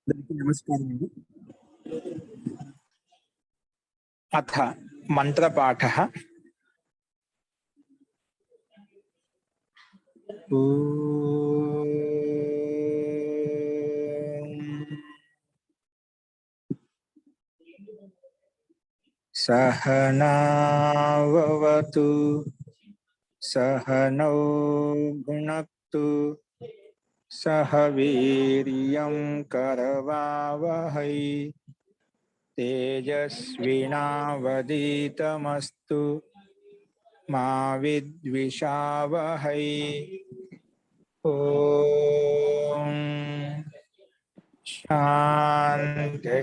नमस्कारः। अथ मंत्रपाठः। सहनाववतु सहनौ भुनक्तु सह वीर्यं करवावहै तेजस्विनावधीतमस्तु मा विद्विषावहै। ओम शांति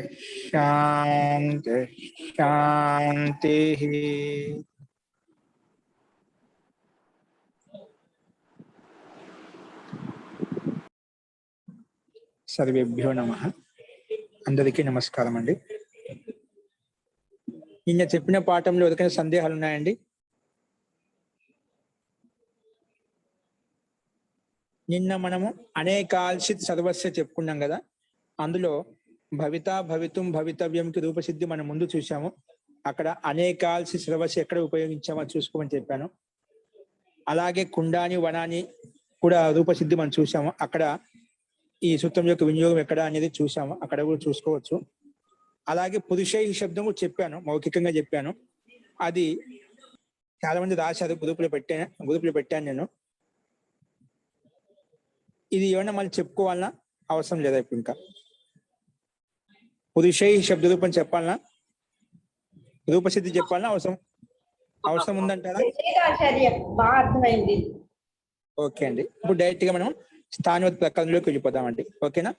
शांति शांति। सर्वेभ्यो नमः। అందరికీ నమస్కారం అండి. నిన్న చెప్పిన పాఠంలో ఎవరికైనా సందేహాలు ఉన్నాయండి? నిన్న మనము అనేకాల్సిత్ సర్వస్య చెప్పుకున్నాం కదా. అందులో భవిత భవితుం భవితవ్యంకి రూపసిద్ధి మనం ముందు చూసాము. అక్కడ అనేకాల్సిత్ సర్వస్య ఎక్కడ ఉపయోగించామో చూసుకోమని చెప్పాను. అలాగే కుండాని వనాని కూడా రూపసిద్ధి మనం చూసాము. అక్కడ ఈ సూత్రం యొక్క వినియోగం ఎక్కడ అనేది చూసాము, అక్కడ కూడా చూసుకోవచ్చు. అలాగే పురుషై శబ్దం కూడా చెప్పాను, మౌఖికంగా చెప్పాను. అది చాలా మంది రాశారు, గ్రూపులో పెట్టాను నేను. ఇది ఏమన్నా మళ్ళీ చెప్పుకోవాలన్నా అవసరం లేదా? ఇప్పుడు ఇంకా పురుషై శబ్ద రూపం చెప్పాలన్నా, రూపసిద్ధి చెప్పాలన్నా అవసరం ఉందంటారా? ఓకే అండి. ఇప్పుడు డైరెక్ట్ గా మనం స్థానివత్ ప్రకరణలోకి వెళ్ళిపోదామండి. ఓకేనా?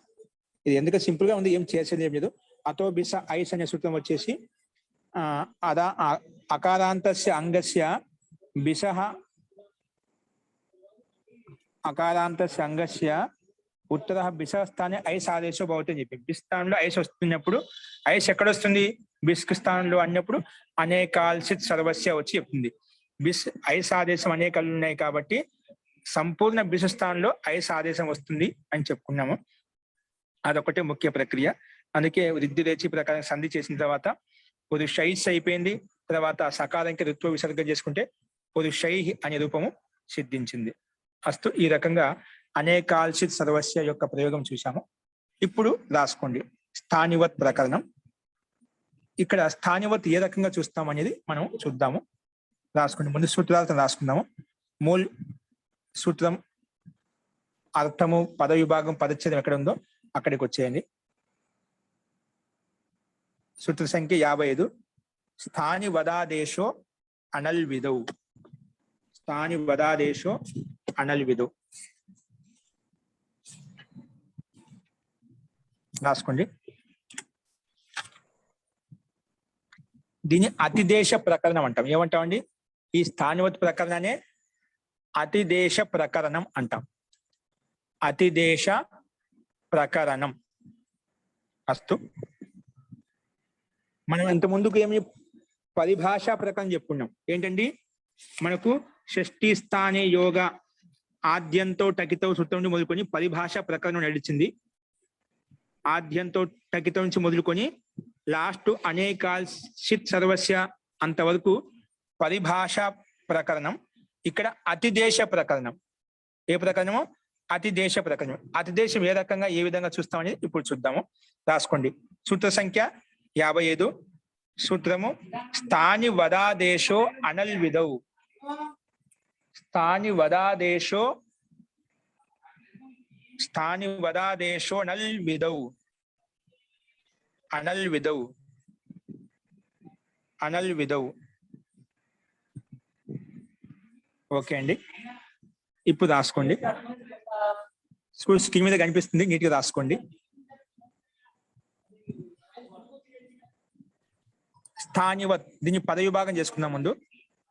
ఇది ఎందుకు సింపుల్ గా ఉంది, ఏం చేసేది ఏం లేదు. అతో బిస ఐస్ అనే సూత్రం వచ్చేసి అదా అకారాంతస్య అంగస్య బిసహ అకారాంతస్య అంగస్య ఉత్తర బిస స్థానే ఐస్ ఆదేశం భవతి అని చెప్పి, బిస్ స్థానంలో ఐస్ వస్తున్నప్పుడు ఐస్ ఎక్కడ వస్తుంది? బిస్క్ స్థానంలో అన్నప్పుడు అనేకాల్సిత్ సర్వస్య వచ్చి చెప్తుంది. బిస్ ఐస్ ఆదేశం అనేకాలు ఉన్నాయి కాబట్టి సంపూర్ణ బిస్ స్థానంలో ఐస్ ఆదేశం వస్తుంది అని చెప్పుకున్నాము. అదొకటే ముఖ్య ప్రక్రియ. అందుకే వృద్ధి రేచి ప్రకారం సంధి చేసిన తర్వాత పురుషైస్ అయిపోయింది. తర్వాత సకారంకి ఋత్వ విసర్గం చేసుకుంటే పురుషై అనే రూపము సిద్ధించింది. అస్తు, ఈ రకంగా అనేకాల్సిత్ సర్వస్య యొక్క ప్రయోగం చూశాము. ఇప్పుడు రాసుకోండి స్థానివత్ ప్రకరణం. ఇక్కడ స్థానివత్ ఏ రకంగా చూస్తాం అనేది మనం చూద్దాము. రాసుకోండి. ముందు సూత్రాలతో రాసుకుందాము. మూల్ సూత్రం, అర్థము, పద విభాగం, పదచ్ఛేదం ఎక్కడ ఉందో అక్కడికి వచ్చేయండి. సూత్ర సంఖ్య 55. స్థాని వదాదేశో అనల్విదౌ. స్థాని వదాదేశో అనల్విదౌ రాసుకోండి. దీన్ని అతిదేశ ప్రకరణం అంటాం. ఏమంటామండి? ఈ స్థానివత్ ప్రకరణాన్ని అతిదేశ ప్రకరణం అంటాం. అతిదేశ ప్రకరణం. అస్తు, మనం ఇంత ముందుకు ఏమి పరిభాషా ప్రకరణం చెప్పుకున్నాం. ఏంటండి? మనకు షష్ఠీ స్థానే యోగ ఆద్యంతో టకితో సూత్రం నుండి మొదలుకొని పరిభాషా ప్రకరణం నడిచింది. ఆద్యంతో టకితో నుంచి మొదలుకొని లాస్ట్ అనేకాల్సిత్ సర్వస్య అంతవరకు పరిభాషా ప్రకరణం. ఇక్కడ అతిదేశ ప్రకరణం. ఏ ప్రకరణము? అతిదేశ ప్రకరణం. అతిదేశం ఏ రకంగా ఏ విధంగా చూస్తామని ఇప్పుడు చూద్దాము. రాసుకోండి. సూత్ర సంఖ్య 55. సూత్రము స్థాని వదాదేశో అనల్విదౌ. స్థాని వదాదేశో అనల్విదౌ. అనల్విదౌ అనల్విదౌ. ఓకే అండి. ఇప్పుడు రాసుకోండి. స్క్రీన్ మీద కనిపిస్తుంది, నీట్గా రాసుకోండి. స్థానివత్, దీన్ని పద విభాగం చేసుకుందాం. ముందు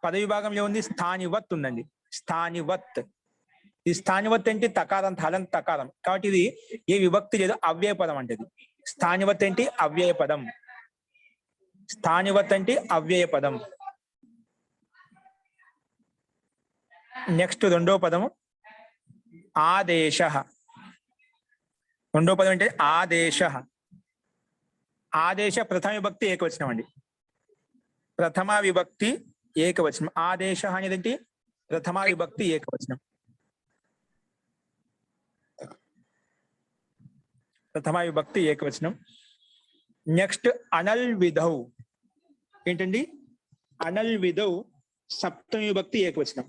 పద విభాగంలో ఉంది, స్థానివత్ ఉందండి. స్థానివత్. ఈ స్థానివత్ అంటే తకారం, హలంత తకారం కాబట్టి ఇది ఏ విభక్తి లేదు, అవ్యయ పదం అంటే ఇది. స్థానివత్ ఏంటి? అవ్యయ పదం. స్థానివత్ అంటే అవ్యయ పదం. నెక్స్ట్ రెండో పదము ఆదేశ. రెండో పదం అంటే ఆదేశ. ఆదేశ ప్రథమ విభక్తి ఏకవచనం అండి. ప్రథమ విభక్తి ఏకవచనం. ఆదేశ అనేది ఏంటి? ప్రథమ విభక్తి ఏకవచనం. ప్రథమ విభక్తి ఏకవచనం. నెక్స్ట్ అనల్ విధౌ ఏంటండి? అనల్ విధౌ సప్తమి విభక్తి ఏకవచనం.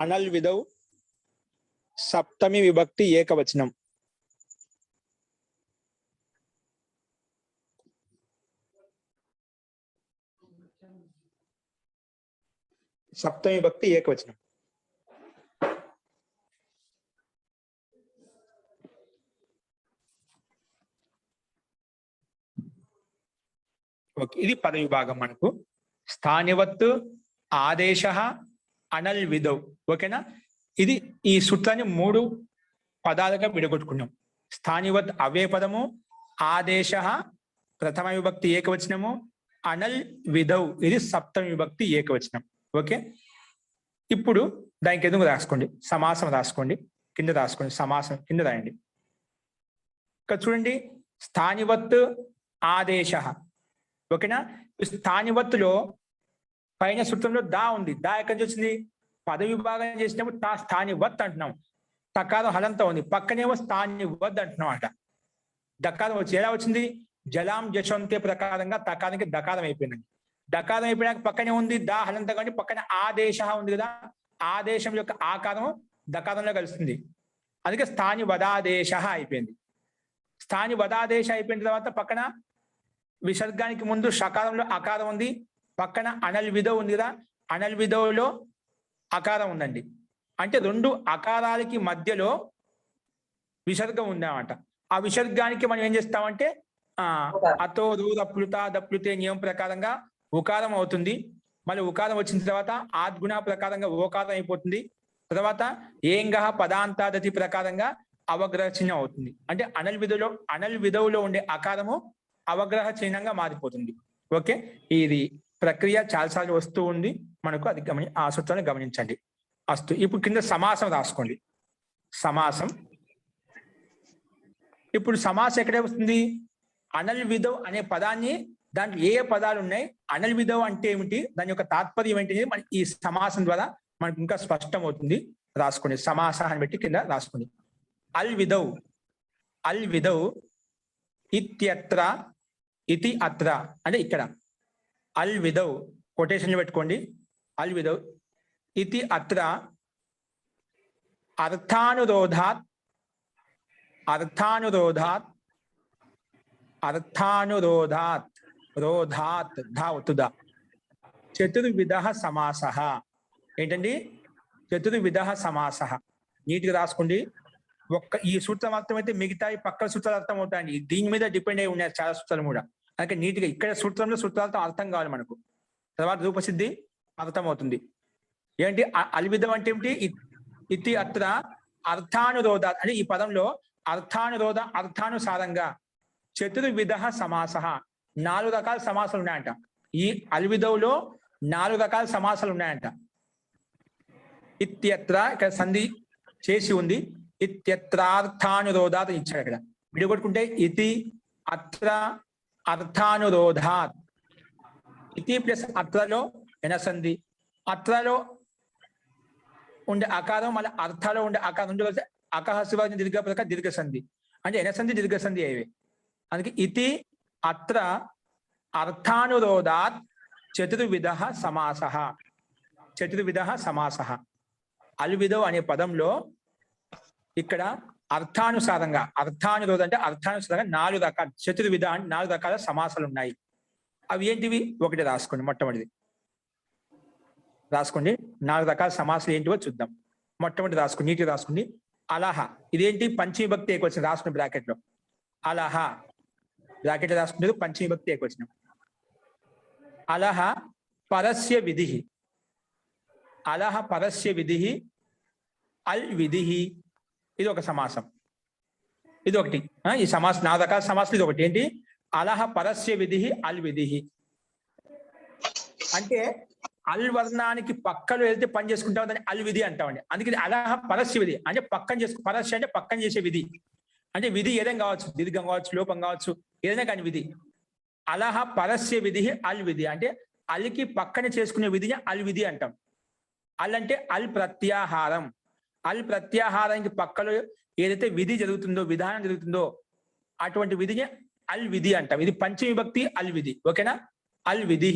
అనల్ విధౌ సప్తమి విభక్తి ఏకవచనం. సప్తమి విభక్తి ఏకవచనం. ఓకే, ఇది పద విభాగం మనకు. స్థానివత్, ఆదేశ, అనల్ విధౌ. ఓకేనా? ఇది ఈ సూత్రాన్ని 3 పదాలుగా విడగొట్టుకున్నాం. స్థానివత్ అవే పదము, ఆదేశ ప్రథమ విభక్తి ఏకవచనము, అనల్ విధౌ ఇది సప్తమి విభక్తి ఏకవచనం. ఓకే, ఇప్పుడు దానికి ఎందుకు రాసుకోండి, సమాసం రాసుకోండి, కింద రాసుకోండి. సమాసం కింద రాయండి. ఇక్కడ చూడండి, స్థానివత్ ఆదేశ. ఓకేనా? స్థానివత్తులో పైన సూత్రంలో దా ఉంది. దా ఎక్కడి నుంచి వచ్చింది? పద విభాగం చేసినప్పుడు తా స్థానివత్ అంటున్నాం. తకారం హలంతో ఉంది, పక్కనేమో స్థానివత్ అంటున్నాం అంట. దకారం వచ్చి ఎలా వచ్చింది? జలాం జశవంతే ప్రకారంగా తకారానికి దకారం అయిపోయింది. దకారం అయిపోయినాక పక్కనే ఉంది దా హలంత, కానీ పక్కన ఆదేశ ఉంది కదా, ఆదేశం యొక్క ఆకారం దకారంలో కలుస్తుంది. అందుకే స్థాని వదాదేశ అయిపోయింది. స్థాని వదాదేశ అయిపోయిన తర్వాత పక్కన విసర్గానికి ముందు షకారంలో అకారం ఉంది, పక్కన అనల్ విధౌ ఉంది కదా, అనల్ విధౌలో అకారం ఉందండి. అంటే 2 అకారాలకి మధ్యలో విసర్గం ఉందన్నమాట. ఆ విసర్గానికి మనం ఏం చేస్తామంటే అతో రూ దప్లుత దప్లుతే నియమం ప్రకారంగా ఉకారం అవుతుంది. మళ్ళీ ఉకారం వచ్చిన తర్వాత ఆద్గుణ ప్రకారంగా ఓకారం అయిపోతుంది. తర్వాత ఏంగ పదాంతాదతి ప్రకారంగా అవగ్రహ చిహ్నం అవుతుంది. అంటే అనల్ విధౌలో ఉండే అకారము అవగ్రహ చిహ్నంగా మారిపోతుంది. ఓకే, ఇది ప్రక్రియ చాలాసార్లు వస్తూ ఉంది మనకు, అది ఆ సూత్రాన్ని గమనించండి. అస్తు. ఇప్పుడు కింద సమాసం రాసుకోండి. సమాసం. ఇప్పుడు సమాసం ఎక్కడే వస్తుంది? అనల్ విధౌ అనే పదాన్ని, దాంట్లో ఏ పదాలు ఉన్నాయి, అనల్ విధౌ అంటే ఏమిటి, దాని యొక్క తాత్పర్యం ఏంటి, మనకి ఈ సమాసం ద్వారా మనకు ఇంకా స్పష్టం అవుతుంది. రాసుకోండి. సమాసాన్ని బట్టి కింద రాసుకోండి. అల్ విధౌ, అల్ విధౌ ఇత్యత్ర, ఇతి అత్ర అంటే ఇక్కడ. అల్ విధౌ కొటేషన్లు పెట్టుకోండి. అల్ విధౌ ఇతి అత్ర అర్థానురోధాత్, అర్థానురోధాత్, అర్థానురోధాత్, రోధాత్ ధా ఒత్తుదా, చతుర్విధ సమాసః. ఏంటండి? చతుర్విధ సమాసః. నీట్గా రాసుకోండి. ఈ సూత్రం అర్థమైతే మిగతా పక్కన సూత్రాలు అర్థం అవుతాయండి. దీని మీద డిపెండ్ అయి ఉన్నాయి చాలా సూత్రాలు కూడా. అందుకే నీట్గా ఇక్కడ సూత్రాలతో అర్థం కావాలి మనకు. తర్వాత రూపసిద్ధి అర్థం అవుతుంది. ఏంటి అల్విధం అంటే ఏమిటి? ఇతి అత్ర అర్థానురోధ అంటే ఈ పదంలో అర్థానురోధ అర్థానుసారంగా చతుర్విధ సమాసః 4 రకాల సమాసాలు ఉన్నాయంట. ఈ అల్విధంలో 4 రకాల సమాసాలు ఉన్నాయంట. ఇత్యత్ర ఇక్కడ సంధి చేసి ఉంది. ఇత్యత్రార్థానురోధాత్ ఇచ్చాడు. ఇక్కడ విడగొట్టుకుంటే ఇతి అత్ర అర్థానురోధాత్. ఇతి ప్లస్ అత్రలో ఎనసంధి, అత్రలో ఉండే ఆకారం మళ్ళీ అర్థాలో ఉండే ఆకారం రెండు కలిసి అకహస్వాది దీర్ఘ ప్రకారం దీర్ఘ సంధి అంటే ఎనసంధి దీర్ఘ సంధి అయ్యేవి. అందుకే ఇతి అత్ర అర్థానురోధాత్ చతుర్విధ సమాసః. చతుర్విధ సమాసః. అల్విధౌ అనే పదంలో ఇక్కడ అర్థానుసారంగా, అర్థానురోధ అంటే అర్థానుసారంగా 4 రకాల, చతుర్విధ అంటే 4 రకాల సమాసాలు ఉన్నాయి. అవి ఏంటివి? ఒకటి రాసుకోండి. మొట్టమొదటిది రాసుకోండి. 4 రకాల సమాసాలు ఏంటివో చూద్దాం. మొట్టమొదటి రాసుకోండి, నీటిగా రాసుకోండి. అలహ. ఇదేంటి? పంచమీ భక్తి ఏకవచనం. రాసుకోండి బ్రాకెట్ లో. అలహ బ్రాకెట్ రాసుకునేది పంచమీ భక్తి ఏకవచనం. అలహ పరస్య విధి. అలహ పరస్య విధి. అల్ విధి. ఇది ఒక సమాసం. ఇది ఒకటి. ఈ సమాసం 4 రకాల సమాసాలు ఇది ఒకటి. ఏంటి? అలహ పరస్య విధి అల్ విధి. అంటే అల్ వర్ణానికి పక్కలో ఏదైతే పని చేసుకుంటామో దాన్ని అల్ విధి అంటామండి. అందుకే అలహ పరస్య విధి అంటే పక్కన పరస్య అంటే పక్కన చేసే విధి. అంటే విధి ఏదైనా కావచ్చు, దీర్ఘం కావచ్చు, లోపం కావచ్చు, ఏదైనా కానీ విధి. అలహ పరస్య విధి అల్ విధి అంటే అల్కి పక్కన చేసుకునే విధిని అల్ విధి అంటాం. అల్ అంటే అల్ ప్రత్యాహారం. అల్ ప్రత్యాహారానికి పక్కలో ఏదైతే విధి జరుగుతుందో, విధానం జరుగుతుందో అటువంటి విధిని అల్ విధి అంటాం. ఇది పంచవిభక్తి అల్ విధి. ఓకేనా? అల్ విధి.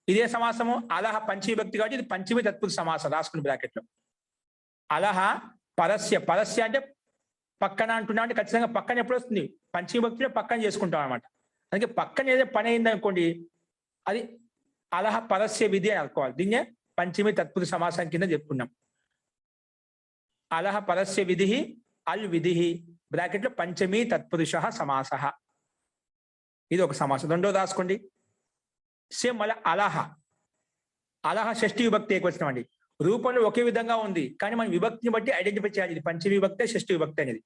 ఇదే సమాసము. అలహ పంచవిభక్తి కాబట్టి ఇది పంచమి తత్పురుష సమాసం. రాసుకుని బ్రాకెట్ లో అలహ పరస్య. పరస్య అంటే పక్కన అంటున్నా అంటే ఖచ్చితంగా పక్కన ఎప్పుడు వస్తుంది? పంచవిభక్తిలో పక్కన చేసుకుంటాం అనమాట. అందుకే పక్కన ఏదో పని అయింది అనుకోండి, అది అలహ పరస్య విధి అని అనుకోవాలి. దీన్నే పంచమి తత్పురుష సమాసం కింద చెప్పుకున్నాం. అలహ పరస్య విధి అల్ విధి బ్రాకెట్ లో పంచమి తత్పురుష సమాస. ఇది ఒక సమాసం. రెండో రాసుకోండి. సేమ్ మళ్ళీ అలహ. అలహ షష్ఠి విభక్తి ఏకవచనం అండి. రూపంలో ఒకే విధంగా ఉంది కానీ మనం విభక్తిని బట్టి ఐడెంటిఫై చేయాలి. ఇది పంచమి విభక్తి, షష్ఠి విభక్తి అనేది.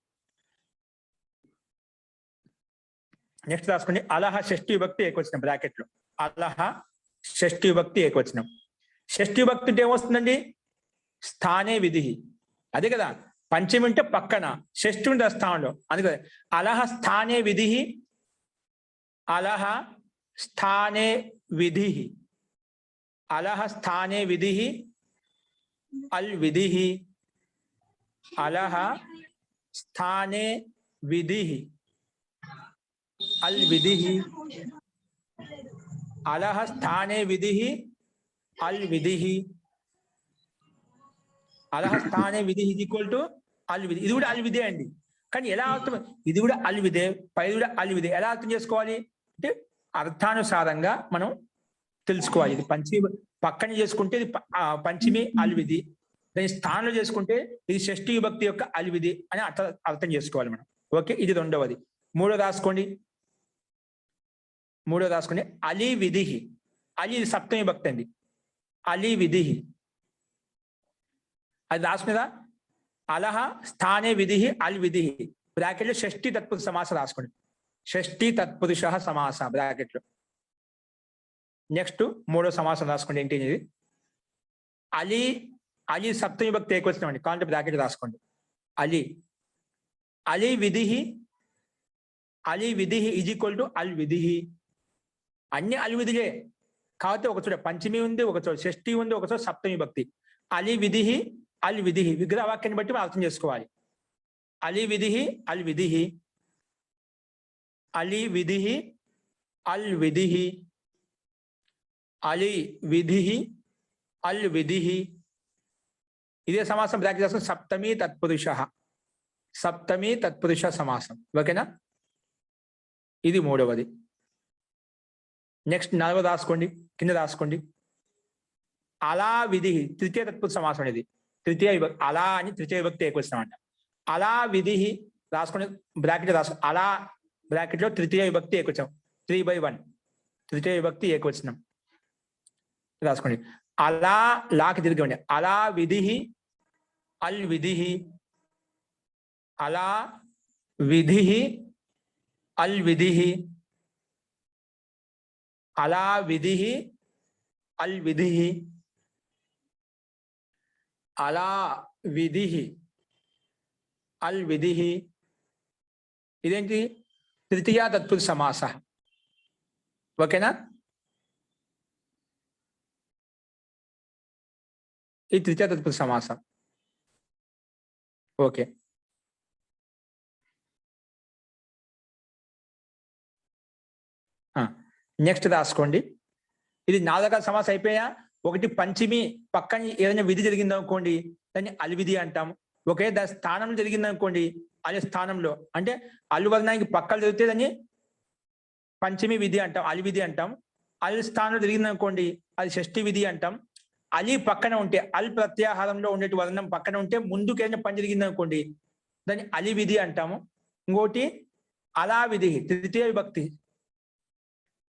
నెక్స్ట్ రాసుకోండి. అలహ షష్ఠి విభక్తి ఏకవచనం బ్రాకెట్ లో. అలహ షష్ఠి విభక్తి ఏకవచనం. షష్ఠి విభక్తి అంటే ఏమొస్తుందండి? స్థానే విధి. అదే కదా, పంచమి అంటే పక్కన, షష్ఠి ఉంటే స్థానంలో. అందుకే అలహ స్థానే విధి. అలహ స్థానే విధి. అలహ స్థానే విధి అల్ విధి. అలహ స్థానే విధి అల్ విధి. అలహ స్థానే విధి అల్ విధి. అలహ స్థానే విధి ఈజ్ ఈక్వల్ టు అల్ విధి. ఇది కూడా అల్ విధే అండి. కానీ ఎలా అర్థం? ఇది కూడా అల్ విధే, పై కూడా అల్ విధే. ఎలా అర్థం చేసుకోవాలి అంటే అర్థానుసారంగా మనం తెలుసుకోవాలి. ఇది పంచమి పక్కన చేసుకుంటే ఇది పంచమి అల్ విధి, దాని స్థానంలో చేసుకుంటే ఇది షష్ఠి విభక్తి యొక్క అల్ విధి అని అర్థం చేసుకోవాలి మనం. ఓకే, ఇది రెండవది. మూడో రాసుకోండి. అలీ విధి. అలీ సప్తమి విభక్తి అండి. అలీ విధి అది రాసుకునేదా? అలహ స్థానే విధి అల్ విధి బ్రాకెట్ లో షష్ఠి తత్పురుష సమాస రాసుకోండి. షష్ఠి తత్పురుష సమాస బ్రాకెట్ లో. నెక్స్ట్ మూడో సమాసం రాసుకోండి. ఏంటి ఇది? అలీ. అలీ సప్తమి విభక్తి ఏకవచనం అండి. కాంటే బ్రాకెట్ రాసుకోండి. అలీ. అలీ విధి. అలీ విధి ఈజ్ ఈక్వల్ టు అల్ విధి. అన్ని అల్ విధిలే, కాకపోతే ఒక చోట పంచమి ఉంది, ఒక చోట షష్ఠి ఉంది, ఒక చోట సప్తమి విభక్తి. అలీ విధి అల్ విధి విగ్రహవాక్యాన్ని బట్టి మనం అర్థం చేసుకోవాలి. అలీ విధి అల్ విధి. అలీ విధి అల్ విధి. అలీ విధి అల్ విధి. ఇదే సమాసం బ్రాకెట్ చేసుకుని సప్తమి తత్పురుష. సప్తమి తత్పురుష సమాసం. ఓకేనా? ఇది మూడవది. నెక్స్ట్ నాలుగోది రాసుకోండి. కింద రాసుకోండి. అలా విధి తృతీయ తత్పురుష సమాసం అనేది. తృతీయ విభక్తి అలా అని తృతీయ విభక్తి ఏకవచనం అంట. అలా విధి రాసుకోండి. బ్రాకెట్ రాసుకోండి. అలా బ్రాకెట్ లో తృతీయ విభక్తి ఏకవచనం 3/1 తృతీయ విభక్తి ఏకవచనం రాసుకోండి. అలా లాకి తిరిగి అలా విధి అల్ విధి. అలా విధి అల్ విధి. అలా విధి అల్ విధి. అలా విధి అల్ విధి. ఇదేంటి? తృతీయ తత్పురుష సమాస. ఓకేనా? ఈ తృతీయ తత్పురుష సమాసం. ఓకే, నెక్స్ట్ రాసుకోండి. ఇది 4 రకాల సమాసం అయిపోయా. ఒకటి పంచమి పక్కన ఏదైనా విధి జరిగింది అనుకోండి, దాన్ని అల్ విధి అంటాం. ఒకే దాని స్థానంలో జరిగింది అనుకోండి, అదే స్థానంలో అంటే అల్లు వర్ణానికి పక్కలు జరిగితే దాన్ని పంచమి విధి అంటాం, అల్ విధి అంటాం. అల్ స్థానంలో జరిగింది అనుకోండి, అది షష్ఠి విధి అంటాం. అలి పక్కన ఉంటే, అల్ ప్రత్యాహారంలో ఉండే వర్ణం పక్కన ఉంటే ముందుకు ఏదైనా పని జరిగింది అనుకోండి, దాన్ని అలి విధి అంటాము. ఇంకోటి అలా విధి తృతీయ విభక్తి.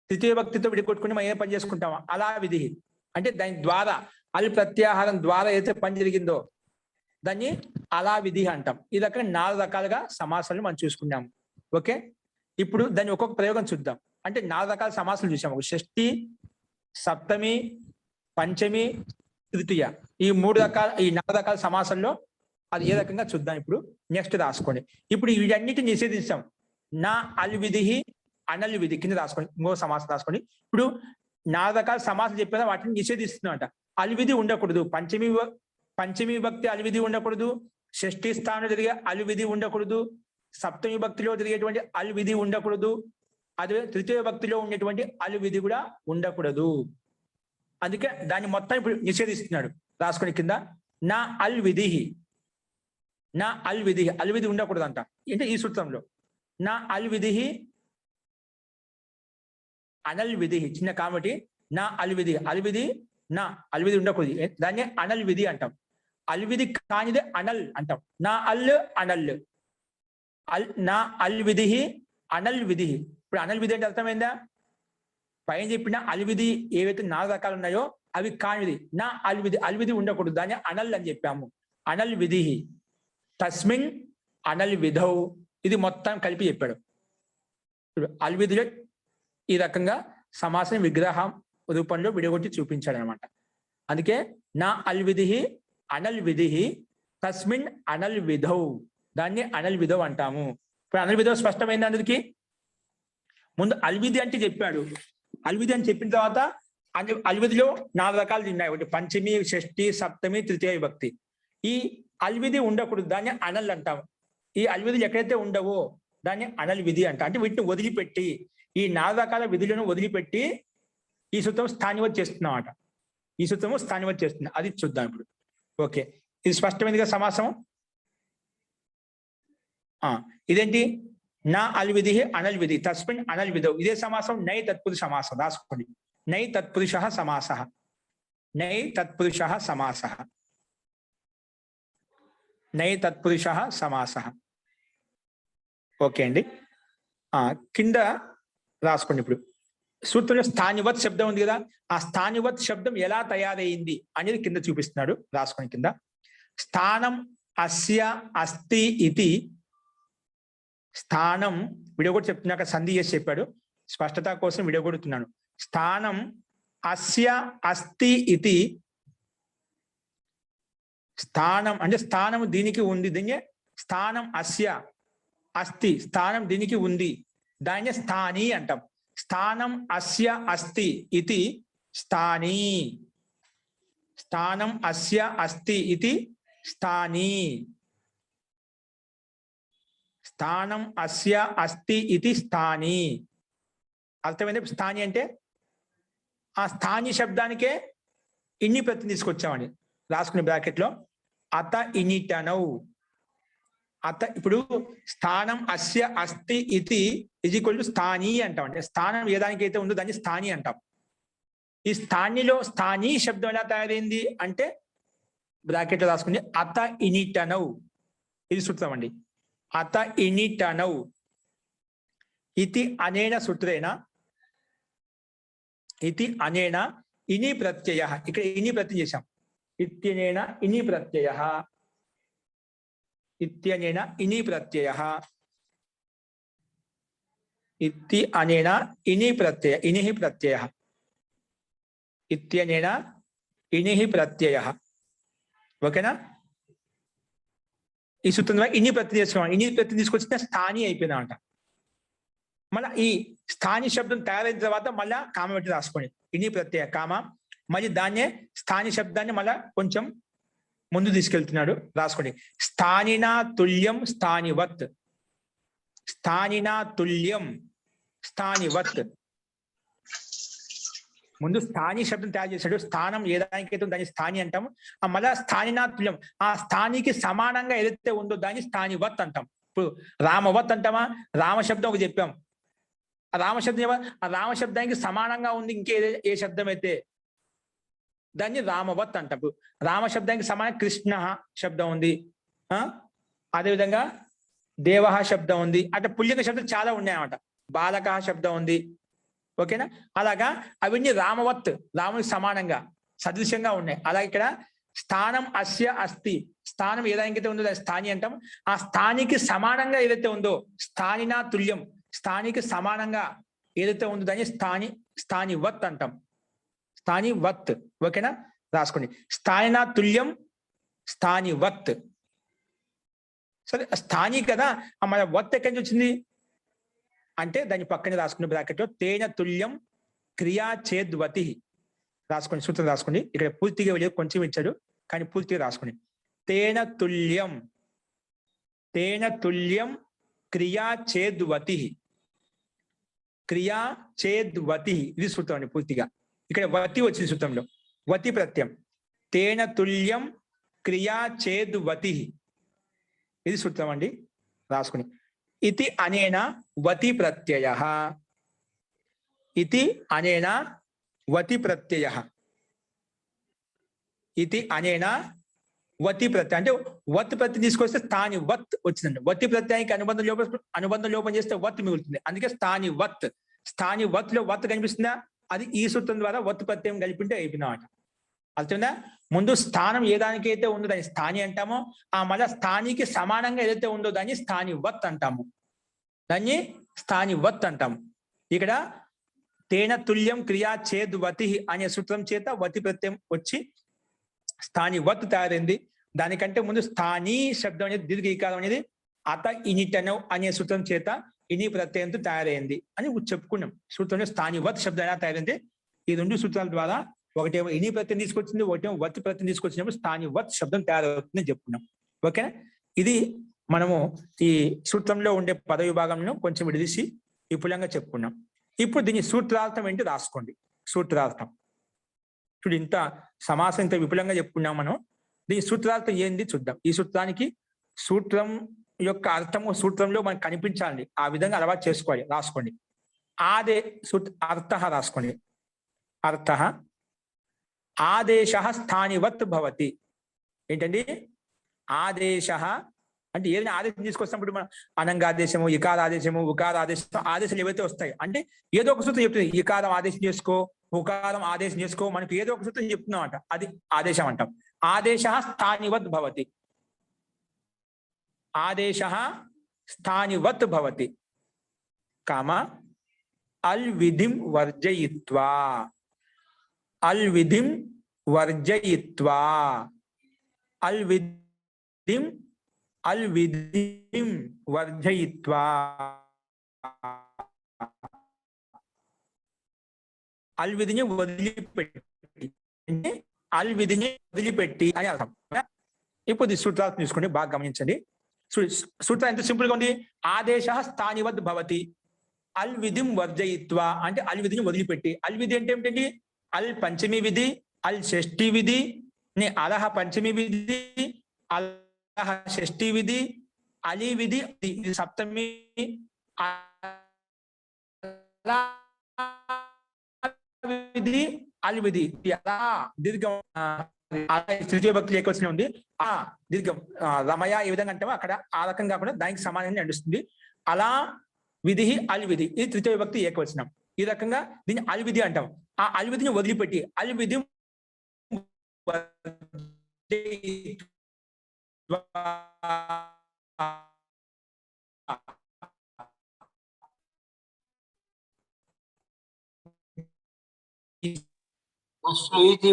తృతీయ భక్తితో విడికొట్టుకుని మనం ఏ పని చేసుకుంటామో అలా విధి అంటే దాని ద్వారా అల్ ప్రత్యాహారం ద్వారా ఏదైతే పని జరిగిందో దాన్ని అలా విధి అంటాం. ఈ రకంగా 4 రకాలుగా సమాసాలను మనం చూసుకున్నాము. ఓకే, ఇప్పుడు దాన్ని ఒక్కొక్క ప్రయోగం చూద్దాం. అంటే 4 రకాల సమాసాలు చూసాము. షష్ఠి, సప్తమి, పంచమి, తృతీయ, ఈ 4 రకాల సమాసంలో అది ఏ రకంగా చూద్దాం. ఇప్పుడు నెక్స్ట్ రాసుకోండి. ఇప్పుడు వీటన్నిటిని నిషేధిస్తాం. నా అల్ విధి, అనల్ విధి కింద రాసుకోండి. ఇంకో సమాసం రాసుకోండి. ఇప్పుడు 4 రకాల సమాసం చెప్పిన వాటిని నిషేధిస్తున్నమాట. అల్విధి ఉండకూడదు. పంచమి విభక్తి అల్విధి ఉండకూడదు. షష్ఠీ స్థానంలో జరిగే అల్విధి ఉండకూడదు. సప్తమి విభక్తిలో జరిగేటువంటి అల్విధి ఉండకూడదు. అదే తృతీయ విభక్తిలో ఉండేటువంటి అల్విధి కూడా ఉండకూడదు. అందుకే దాన్ని మొత్తం ఇప్పుడు నిషేధిస్తున్నాడు. రాసుకుని కింద నా అల్ విధి, నా అల్ విధి, అల్విధి ఉండకూడదు అంట. అంటే ఈ సూత్రంలో నా అల్ విధి, అనల్ విధి, చిన్న కాబట్టి నా అల్విధి, అల్విధి నా అల్విధి ఉండకూడదు. దాన్ని అనల్ విధి అంటాం. అల్విధి కానిదే అనల్ అంటాం. నా అల్ అనల్, నా అల్ విధి అనల్ విధి. ఇప్పుడు అనల్ విధి అంటే అర్థమైందా? పైన చెప్పిన అల్విధి ఏవైతే 4 రకాలు ఉన్నాయో అవి కానిది. నా అల్విధి, అల్విధి ఉండకూడదు. దాన్ని అనల్ అని చెప్పాము. అనల్ విధి, తస్మిన్ అనల్ విధౌ, ఇది మొత్తం కలిపి చెప్పాడు. అల్విధిలో ఈ రకంగా సమాసం విగ్రహం రూపంలో విడగొట్టి చూపించాడు అనమాట. అందుకే నా అల్ విధి అనల్ విధి తస్మిన్ అనల్ విధౌ, దాన్ని అనల్ విధౌ అంటాము. ఇప్పుడు అనల్ విధౌ స్పష్టమైంది అందరికి. ముందు అల్విధి అంటే చెప్పాడు. అల్విధి అని చెప్పిన తర్వాత అల్విధిలో 4 రకాలు ఉన్నాయి. ఒకటి పంచమి, షష్ఠి, సప్తమి, తృతీయ విభక్తి. ఈ అల్విధి ఉండకూడదు. దాన్ని అనల్ అంటాము. ఈ అల్విధులు ఎక్కడైతే ఉండవో దాన్ని అనల్ విధి అంట. అంటే వీటిని వదిలిపెట్టి, ఈ 4 రకాల విధులను వదిలిపెట్టి ఈ సూత్రం స్థానివత్ చేస్తున్నామాట. ఈ సూత్రము స్థానివత్ చేస్తుంది. అది చూద్దాం ఇప్పుడు. ఓకే, ఇది స్పష్టమైందిగా సమాసం. ఇదేంటి? నా అల్ విధి అనల్ విధి తస్మిన్ అనల్ విధౌ. ఇదే సమాసం నై తత్పురుష సమాసం. రాసుకోండి. నై తత్పురుష సమాస, నై తత్పురుష సమాస, నై తత్పురుష సమాస. ఓకే అండి. కింద రాసుకోండి. ఇప్పుడు సూత్రంలో స్థానివత్ శబ్దం ఉంది కదా, ఆ స్థానివత్ శబ్దం ఎలా తయారైంది అనేది కింద చూపిస్తున్నాడు. రాసుకోండి కింద. స్థానం అస్య అస్తి ఇది. స్థానం విడగొట్టి చెప్తున్నాక సంధి చేసి చెప్పాడు. స్పష్టత కోసం విడగొడుతున్నాను. స్థానం అస్య అస్తి ఇది. స్థానం అంటే స్థానం దీనికి ఉంది. దీన్ని స్థానం అస్య అస్తి, స్థానం దీనికి ఉంది, దాన్ని స్థాని అంటాం. స్థానం అస్య అస్తి ఇది స్థాని. స్థానం అస్య అస్తి ఇది స్థాని. స్థానం అస్య అస్తి ఇది స్థాని. అర్థమైంది? స్థాని అంటే ఆ స్థాని శబ్దానికే ఇన్ని ప్రతి తీసుకొచ్చామండి. రాసుకునే బ్రాకెట్లో అత ఇనిటనౌ. అత ఇప్పుడు స్థానం అస్య అస్తి ఇది ఈక్వల్ టు స్థాని అంటాం. అంటే స్థానం ఏ దానికి అయితే ఉందో దాన్ని స్థాని అంటాం. ఈ స్థానిలో స్థాని శబ్దం ఎలా తయారైంది అంటే బ్రాకెట్లో రాసుకుని అత ఇనిటనౌ. ఇది సూత్రం అండి. అత ఇనిటనౌ ఇతి అనేన సూత్రేణ, ఇతి అనేన ఇని ప్రత్యయ. ఇక్కడ ఇని ప్రత్యయం చేశాం. ఇత్యనేన ఇని ప్రత్యయ, ఇత్యనేన ఇని ప్రత్యయ, ఇత్తి అనేన ఇని ప్రత్యయ, ఇనిహి ప్రత్యయ, ఇత్యనేన ఇనిహి ప్రత్యయ. ఓకేనా? ఈ సూత్రం ద్వారా ఇని ప్రత్యయం చేసుకున్నాం. ఇని ప్రత్యయం తీసుకొచ్చిన స్థాని అయిపోయిందంట. మళ్ళీ ఈ స్థాని శబ్దం తయారైన తర్వాత మళ్ళా కామ పెట్టి రాసుకోండి. ఇని ప్రత్యయ కామ. మళ్ళీ దాన్నే స్థాని శబ్దాన్ని మళ్ళా కొంచెం ముందు తీసుకెళ్తున్నాడు. రాసుకోండి. స్థానినా తుల్యం స్థానివత్, స్థానినా తుల్యం స్థానివత్. ముందు స్థాని శబ్దం తయారు చేశాడు. స్థానం ఏ దానికైతే దాన్ని స్థాని అంటాం. మళ్ళా స్థానినా తుల్యం, ఆ స్థానికి సమానంగా ఏదైతే ఉందో దాన్ని స్థానివత్ అంటాం. ఇప్పుడు రామవత్ అంటామా? రామశబ్దం ఒక చెప్పాం. ఆ రామశబ్దం, ఆ రామశబ్దానికి సమానంగా ఉంది ఇంకే ఏ శబ్దం అయితే దాన్ని రామవత్ అంటాం. రామశబ్దానికి సమానం కృష్ణ శబ్దం ఉంది, అదేవిధంగా దేవ శబ్దం ఉంది. అట్లా పుల్లింగ శబ్దం చాలా ఉన్నాయన్నమాట. బాలక శబ్దం ఉంది. ఓకేనా? అలాగా అవన్నీ రామవత్, రామునికి సమానంగా సదృశ్యంగా ఉన్నాయి. అలాగే ఇక్కడ స్థానం అస్య అస్తి, స్థానం ఏదైతే ఉందో దాని స్థాని అంటాం. ఆ స్థానికి సమానంగా ఏదైతే ఉందో స్థానినా తుల్యం, స్థానికి సమానంగా ఏదైతే ఉందో దాన్ని స్థానివత్ అంటాం. స్థానివత్. ఓకేనా, రాసుకోండి. స్థానినా తుల్యం స్థానివత్. సరే, స్థాని కదా, మన వత్ ఎక్కడి నుంచి వచ్చింది అంటే దాని పక్కనే రాసుకునే బ్రాకెట్ లో తేన తుల్యం క్రియా చేద్వతి రాసుకోండి. సూత్రం రాసుకోండి. ఇక్కడ పూర్తిగా వెళ్ళి కొంచెం ఇచ్చాడు కానీ పూర్తిగా రాసుకోండి. తేన తుల్యం క్రియా చేద్వతి. క్రియా చేద్వతి ఇది సూత్రం అండి. పూర్తిగా ఇక్కడ వతి వచ్చింది సూత్రంలో, వతి ప్రత్యయం. తేన తుల్యం క్రియా చేద్వతి ఇది సూత్రం అండి, రాసుకుని. ఇతి అనేన వతి ప్రత్యయః. ఇతి అనేన వతి ప్రత్యయః. ఇతి అనేన వతి ప్రత్యయం అంటే వత్ ప్రత్యయం తీసుకొస్తే స్థాని వత్ వచ్చిందండి. వతి ప్రత్యయానికి అనుబంధం లోపం చేస్తే వత్ మిగులుతుంది. అందుకే స్థాని వత్ లో వత్ కనిపిస్తుందా, అది ఈ సూత్రం ద్వారా వత్ ప్రత్యయం కలిపింటే అయిపోయినమాట. అర్థమైందా? ముందు స్థానం ఏ దానికైతే ఉందో దాన్ని స్థాని అంటామో, ఆ మళ్ళా స్థానికి సమానంగా ఏదైతే ఉందో దాన్ని స్థానివత్ అంటాము. ఇక్కడ తేన తుల్యం క్రియా చేద్వతి అనే సూత్రం చేత వతి ప్రత్యయం వచ్చి స్థానివత్ తయారైంది. దానికంటే ముందు స్థానీ శబ్దం అనేది దీర్ఘీకారం అనేది అత ఇనిటనో అనే సూత్రం చేత ఇని ప్రత్యయంతో తయారైంది అని చెప్పుకున్నాం. సూత్రంలో స్థానివత్ శబ్దం ఎలా తయారైంది, ఈ రెండు సూత్రాల ద్వారా ఒకటేమో ఇని ప్రత్యయం తీసుకొచ్చింది, ఒకటేమో వత్ ప్రత్యయం తీసుకొచ్చినప్పుడు స్థానివత్ శబ్దం తయారవుతుందని చెప్పుకున్నాం. ఓకేనా, ఇది మనము ఈ సూత్రంలో ఉండే పద విభాగంలో కొంచెం విడదీసి విపులంగా చెప్పుకున్నాం. ఇప్పుడు దీని సూత్రార్థం ఏంటి రాసుకోండి. సూత్రార్థం చూడు, ఇంత సమాసం ఇంత విపులంగా చెప్పుకున్నాం మనం. దీని సూత్రార్థం ఏంది చూద్దాం. ఈ సూత్రానికి సూత్రం యొక్క అర్థము సూత్రంలో మనకు కనిపించాలి, ఆ విధంగా అలవాటు చేసుకోవాలి. రాసుకోండి. అర్థ రాసుకోండి. అర్థ ఆదేశ స్థానివత్ భవతి. ఏంటండి ఆదేశ అంటే ఏదైనా ఆదేశం తీసుకొచ్చినప్పుడు మనం అనంగాదేశము, ఇకారాదేశము, ఉకారాదేశం, ఆదేశాలు ఏవైతే వస్తాయి అంటే ఏదో ఒక సూత్రం చెప్తుంది. ఇకారం ఆదేశం చేసుకో, ఉకారం ఆదేశం చేసుకో, మనకి ఏదో ఒక సూత్రం చెప్తున్నాం అంట, అది ఆదేశం అంటాం. ఆదేశ స్థానివత్ భవతి. ఆదేశ స్థానివత్ భవతి కామ అల్విధిం వర్జయిత్వా. అల్విధిం వర్జయిత్వా. అల్విధిం వర్జయిత్వా. అల్విధిని వదిలిపెట్టి అంటే అల్విధిని వదిలిపెట్టి అని అర్థం. ఇప్పుడు సూత్రాలు తీసుకోండి, బాగా గమనించండి. సూత్రం ఎంత సింపుల్ గా ఉంది. ఆదేశ స్థానివత్ భవతి అల్విధిం వర్జయిత్వా అంటే అల్విధిని వదిలిపెట్టి. అల్విధి అంటే ఏమిటండి, అల్ పంచమి విధి, అల్ షష్ఠి విధి, అలహ పంచమి విధి, అలహ షష్ఠి విధి, అలి విధి, ఇది సప్తమి విధి, అల్ విధి. అలా దీర్ఘం తృతీయ భక్తులు ఏకవచనం ఉంది. ఆ దీర్ఘం రమయ ఏ విధంగా అంటామో అక్కడ ఆ రకం కాకుండా దానికి సమానంగా నడుస్తుంది. అలా విధి అల్ విధి, ఇది తృతీయ విభక్తి ఏకవచనం. ఈ రకంగా దీన్ని అల్ విధి అంటాం. ఆ అల్ విధిని వదిలిపెట్టి అల్ విధి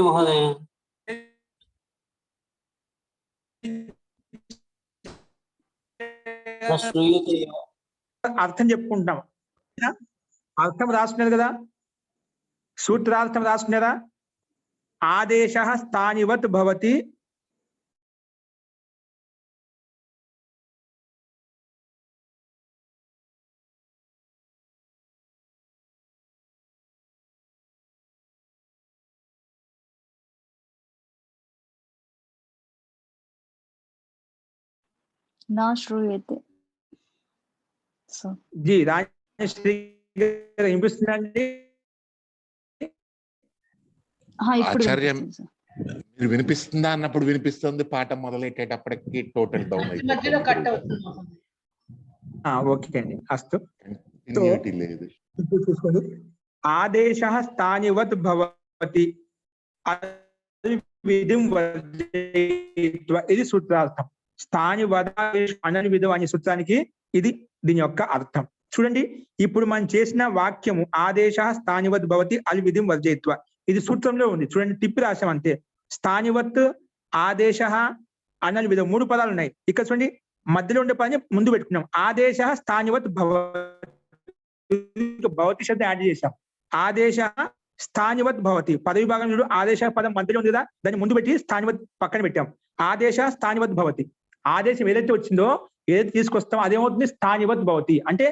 మహోదయ అర్థం చెప్పుకుంటున్నాం. అర్థం రాసుకున్నారు కదా, సూత్రార్థం రాసుకున్నారా. ఆదేశ స్థానివత్ భవతి నా శ్రూయతే. జీ రాజశ్రీ వినిపిస్తుందండి. ఆచార్యం మీరు వినిపిస్తుందా అన్నప్పుడు వినిపిస్తుంది, పాట మొదలెట్టేటప్పటికి టోటల్ డౌన్ అయిపోతుంది. ఓకే అండి, అస్తు. లేదు. ఆదేశ స్థానివత్ భవతి ఇది సూత్రార్థం. స్థానివద అనని విధం అనే సూత్రానికి ఇది దీని యొక్క అర్థం. చూడండి, ఇప్పుడు మనం చేసిన వాక్యము ఆదేశ స్థానివత్ భవతి అల్ విధిం వర్జయిత్వ. ఇది సూత్రంలో ఉంది చూడండి, తిప్పి రాసాం అంతే. స్థానివత్, ఆదేశ, అనల్ విధం 3 పదాలు ఉన్నాయి. ఇక్కడ చూడండి మధ్యలో ఉండే పదాన్ని ముందు పెట్టుకున్నాం. ఆదేశ స్థానివత్ భవతి శబ్దం యాడ్ చేశాం. ఆదేశ స్థానివత్ భవతి పద విభాగం చూడు, ఆదేశ పదం మధ్యలో ఉంది కదా, దాన్ని ముందు పెట్టి స్థానివత్ పక్కన పెట్టాం. ఆదేశ స్థానివత్ భవతి, ఆదేశం ఏదైతే వచ్చిందో ఏదైతే తీసుకొస్తామో అదేమవుతుంది స్థానివత్ భవతి. అంటే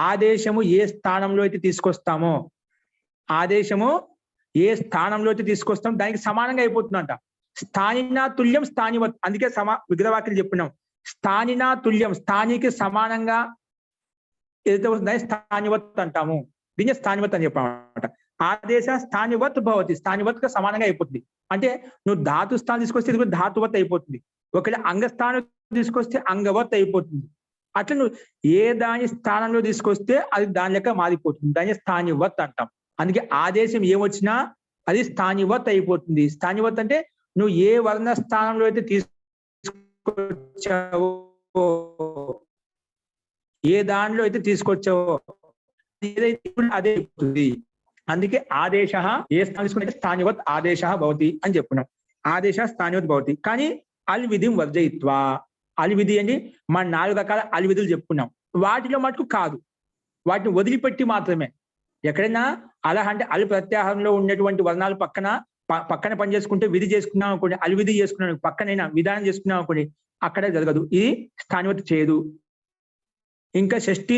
ఆదేశము ఏ స్థానంలో అయితే తీసుకొస్తామో, ఆదేశము ఏ స్థానంలో అయితే తీసుకొస్తాం దానికి సమానంగా అయిపోతుందంట. స్థానినా తుల్యం స్థానివత్, అందుకే విగ్రహవాక్యం చెప్పినాం. స్థానినా తుల్యం, స్థానికి సమానంగా ఏదైతే వస్తుందో స్థానివత్ అంటాము. దీన్ని స్థానివత్ అని చెప్పామన్నమాట. ఆదేశ స్థానివత్ భవతి, స్థానివత్ గా సమానంగా అయిపోతుంది. అంటే నువ్వు ధాతు స్థానం తీసుకొస్తే ఇది కూడా ధాతువత్ అయిపోతుంది. ఒకవేళ అంగస్థానం తీసుకొస్తే అంగవత్ అయిపోతుంది. అట్లా నువ్వు ఏ దాని స్థానంలో తీసుకొస్తే అది దాని లెక్క మారిపోతుంది, దాన్ని స్థానివత్ అంటాం. అందుకే ఆదేశం ఏమొచ్చినా అది స్థానివత్ అయిపోతుంది. స్థానివత్ అంటే నువ్వు ఏ వర్ణ స్థానంలో అయితే తీసుకొచ్చావో, ఏ దానిలో అయితే తీసుకొచ్చావో ఏదైతే అదే అయిపోతుంది. అందుకే ఆదేశ ఏ స్థానం తీసుకుంటే స్థానివత్ ఆదేశ భవతి అని చెప్పుకున్నాం. ఆదేశ స్థానివత్ భవతి. కానీ అల్ విధిం వర్జయిత్వా, అల్ విధి అని మన 4 రకాల అల్ విధులు చెప్పుకున్నాం. వాటిలో మటుకు కాదు, వాటిని వదిలిపెట్టి మాత్రమే. ఎక్కడైనా అలా అంటే అల్ ప్రత్యాహారంలో ఉన్నటువంటి వర్ణాలు పక్కన పని చేసుకుంటే విధి చేసుకున్నాం అనుకోండి, అల్ విధి చేసుకున్నాం పక్కనైనా విధానం చేసుకున్నాం అనుకోండి, అక్కడ జరగదు, ఇది స్థానివత్ చేయదు. ఇంకా షష్ఠీ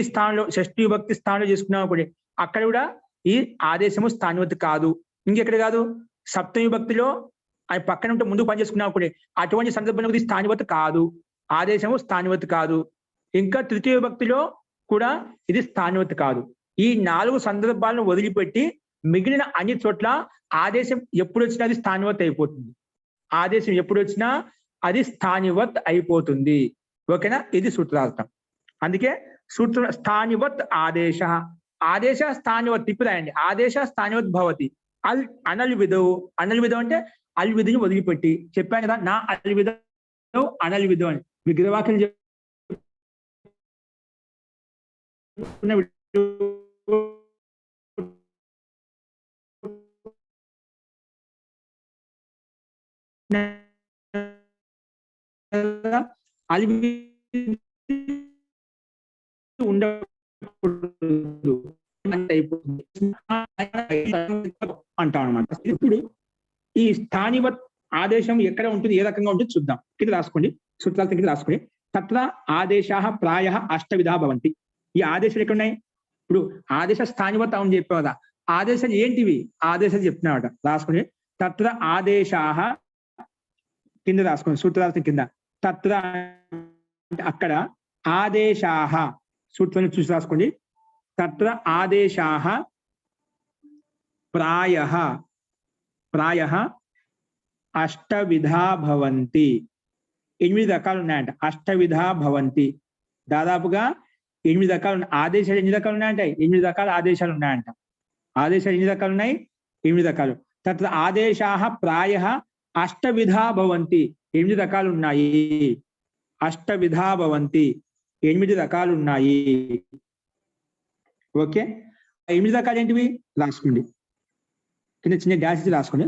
విభక్తి స్థానంలో చేసుకున్నాం అనుకోండి, అక్కడ కూడా ఈ ఆదేశము స్థానివత్ కాదు. ఇంకెక్కడ కాదు, సప్తమి విభక్తిలో అది పక్కన ఉంటే ముందు పని చేసుకున్నాం అనుకోండి, అటువంటి సందర్భంలో ఇది స్థానివత్ కాదు, ఆదేశము స్థానివత్ కాదు. ఇంకా తృతీయ విభక్తిలో కూడా ఇది స్థానివత్ కాదు. ఈ 4 సందర్భాలను వదిలిపెట్టి మిగిలిన అన్ని చోట్ల ఆదేశం ఎప్పుడు వచ్చినా అది స్థానివత్ అయిపోతుంది. ఆదేశం ఎప్పుడు వచ్చినా అది స్థానివత్ అయిపోతుంది. ఓకేనా, ఇది సూత్రార్థం. అందుకే సూత్ర స్థానివత్ ఆదేశ, ఆదేశ స్థానివత్ తిప్పి రాయండి. ఆదేశ స్థానివత్ భవతి. అనల్ విధవు, అనల్ విధం అంటే అల్ విధిని వదిలిపెట్టి చెప్పాను కదా, నా అల్ విధం అనల్ విధం అని విగ్రహవాక్యం ఉండకూడదు అంటాం అనమాట. ఇప్పుడు ఈ స్థానివత్ ఆదేశం ఎక్కడ ఉంటుంది, ఏ రకంగా ఉంటుంది చూద్దాం. కింద రాసుకోండి, సూత్రాల కింద రాసుకోండి. తత్ర ఆదేశాః ప్రాయః అష్టవిధా భవంతి. ఈ ఆదేశాలు ఎక్కడ ఉన్నాయి? ఇప్పుడు ఆదేశ స్థానివత్ అని చెప్పావు కదా, ఆదేశాలు ఏంటివి? ఆదేశాలు చెప్తున్నాడు, రాసుకోండి. తత్ర ఆదేశాః కింద రాసుకోండి, సూత్రార్థం కింద. తత్ర అక్కడ, ఆదేశాః సూత్రాన్ని చూసి రాసుకోండి. తత్ర ఆదేశాః ప్రాయః అష్టవిధా భవంతి. 8 రకాలు ఉన్నాయంట. అష్టవిధా భవంతి, దాదాపుగా 8 రకాలు ఉన్నాయి. ఆదేశాలు ఎన్ని రకాలు ఉన్నాయంట? 8 రకాల ఆదేశాలు ఉన్నాయంట. ఆదేశాలు ఎన్ని రకాలు ఉన్నాయి? 8 రకాలు. తత్ర ఆదేశాః ప్రాయః అష్టవిధా భవంతి. 8 రకాలు ఉన్నాయి. అష్టవిధా భవంతి, 8 రకాలు ఉన్నాయి. ఓకే, 8 రకాలు ఏంటివి రాసుకోండి. కింద చిన్న డాష్ ఇచ్చి రాసుకోండి.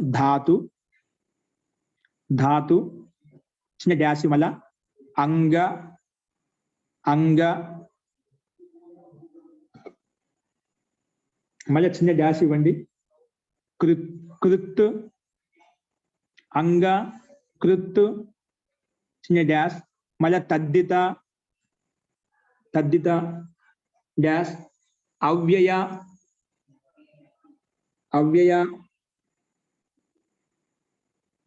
ధాతు చిన్న డాష్, మళ్ళా అంగ మళ్ళీ చిన్న డాష్ ఇవ్వండి. కృత్ అంగ కృత్ చిన్న డాష్, మళ్ళా తద్దిత డాష్, అవ్యయ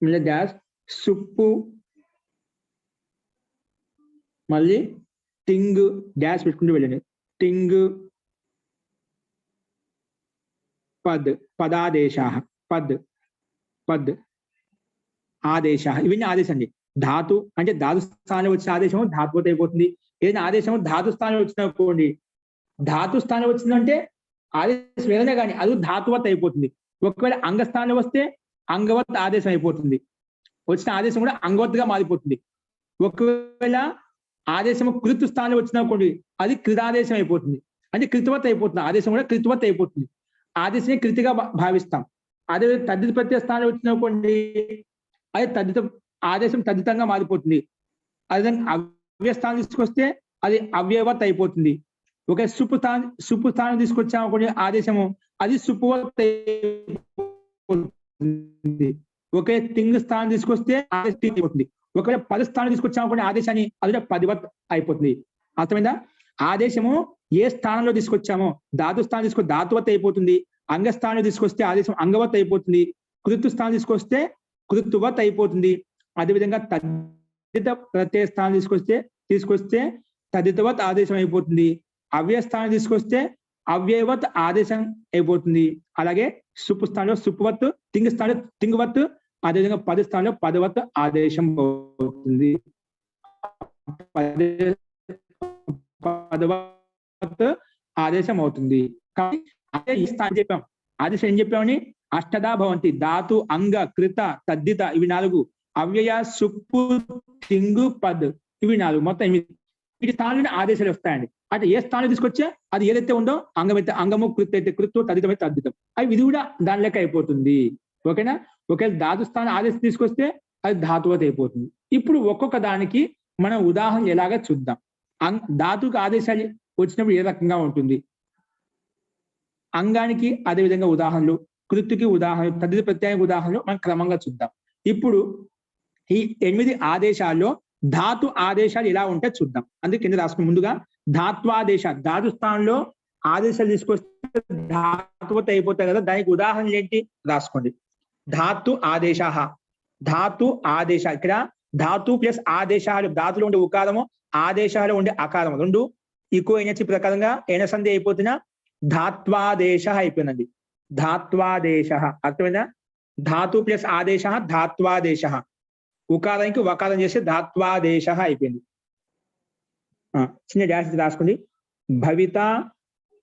మళ్ళీ డాష్, సుప్పు, మళ్ళీ టింగ్ డాష్ పెట్టుకుంటూ వెళ్ళండి. టింగ్, పదాదేశాః పద్ ఆదేశాః, ఇవన్నీ ఆదేశం అండి. ధాతు అంటే ధాతు స్థానంలో వచ్చిన ఆదేశము ధాతువత్ అయిపోతుంది. ఏదైనా ఆదేశము ధాతు స్థానంలో వచ్చినప్పుడు, ధాతు స్థానంలో వచ్చిందంటే ఆదేశం ఏదైనా కానీ అది ధాతువత్ అయిపోతుంది. ఒకవేళ అంగస్థానంలో వస్తే అంగవత్ ఆదేశం అయిపోతుంది. వచ్చిన ఆదేశం కూడా అంగవత్గా మారిపోతుంది. ఒకవేళ ఆదేశము కృతు స్థానంలో వచ్చినప్పుడు అది కృతాదేశం అయిపోతుంది, అంటే కృతవత్ అయిపోతుంది. ఆదేశం కూడా కృతవత్ అయిపోతుంది. ఆదేశాన్ని కృతిగా భావిస్తాం. అదే తద్దిత ప్రత్యయ స్థానం వచ్చినప్పుడు అది తద్దిత ఆదేశం తద్దితంగా మారిపోతుంది. అదే అవ్యయ స్థానం తీసుకొస్తే అది అవ్యయవత్ అయిపోతుంది. ఒకే సుపు స్థానం తీసుకొచ్చామనుకోండి ఆదేశము, అది సుపువత్ అయిపోతుంది. ఒకే తింగ్ స్థానం తీసుకొస్తే ఆదేశం అయిపోతుంది. ఒకవేళ పద స్థానం తీసుకొచ్చామనుకోండి ఆదేశాన్ని, అది పదివత్ అయిపోతుంది. అర్థమైందా? ఆదేశము ఏ స్థానంలో తీసుకొచ్చామో ధాతు స్థానం తీసుకొస్తే ధాతువత్ అయిపోతుంది. అంగస్థానం తీసుకొస్తే ఆదేశం అంగవత్ అయిపోతుంది. కృతు స్థానం తీసుకొస్తే కృతువత్ అయిపోతుంది. అదేవిధంగా తద్దిత ప్రత్యయ స్థానం తీసుకొస్తే తద్దితవత్ ఆదేశం అయిపోతుంది. అవ్యయ స్థానం తీసుకొస్తే అవ్యయవత్ ఆదేశం అయిపోతుంది. అలాగే సుపు స్థానంలో సుపువత్, తింగ్ స్థానంలో తింగువత్, అదేవిధంగా పద స్థానంలో పదవత్ ఆదేశం అవుతుంది. పదవత్ ఆదేశం అవుతుంది. కాబట్టి అదే ఈ స్థానం చెప్పాం. ఆదేశం ఏం చెప్పామని? అష్టదా భవంతి, ధాతు అంగ కృత తద్దిత ఇవి 4, అవ్యయ సుప్పు తింగు పద్ ఇవి 4, మొత్తం 8. వీటి స్థానంలో ఆదేశాలు వస్తాయండి. అంటే ఏ స్థానం తీసుకొచ్చా అది ఏదైతే ఉందో అంగమైతే అంగము, కృత్ అయితే కృత్తు, తద్దితం అయితే తద్దితం, అవి ఇది కూడా దాని లెక్క అయిపోతుంది. ఓకేనా? ఒకవేళ ధాతు స్థానం ఆదేశం తీసుకొస్తే అది ధాతువత్ అయిపోతుంది. ఇప్పుడు ఒక్కొక్క దానికి మనం ఉదాహరణ ఎలాగా చూద్దాం. ధాతుకు ఆదేశాలు వచ్చినప్పుడు ఏ రకంగా ఉంటుంది, అంగానికి అదేవిధంగా ఉదాహరణలు, కృత్తుకి ఉదాహరణలు, తద్దిత ప్రత్యయానికి ఉదాహరణలు మనం క్రమంగా చూద్దాం. ఇప్పుడు ఈ 8 ఆదేశాల్లో ధాతు ఆదేశాలు ఎలా ఉంటాయి చూద్దాం. అందుకే కింద రాసుకుని ముందుగా ధాత్వాదేశ, ధాతు స్థానంలో ఆదేశాలు తీసుకొస్తే ధాతువత్ అయిపోతాయి కదా, దానికి ఉదాహరణలు ఏంటి రాసుకోండి. ధాతు ఆదేశ, ధాతు ఆదేశ, ఇక్కడ ధాతు ప్లస్ ఆదేశాలు, ధాతులో ఉండే ఉకారము, ఆదేశాలు ఉండే అకారము రెండు ఈకో ఎనర్జీ ప్రకారంగా ఎనసంధి అయిపోతున్నా ధాత్వాదేశ అయిపోయిందండి. ధాత్వాదేశ అర్థమైందా? ధాతు ప్లస్ ఆదేశ ధాత్వాదేశ, ఉకారానికి వకారం చేస్తే ధాత్వాదేశ అయిపోయింది. చిన్న డాష్ రాసుకోండి. భవిత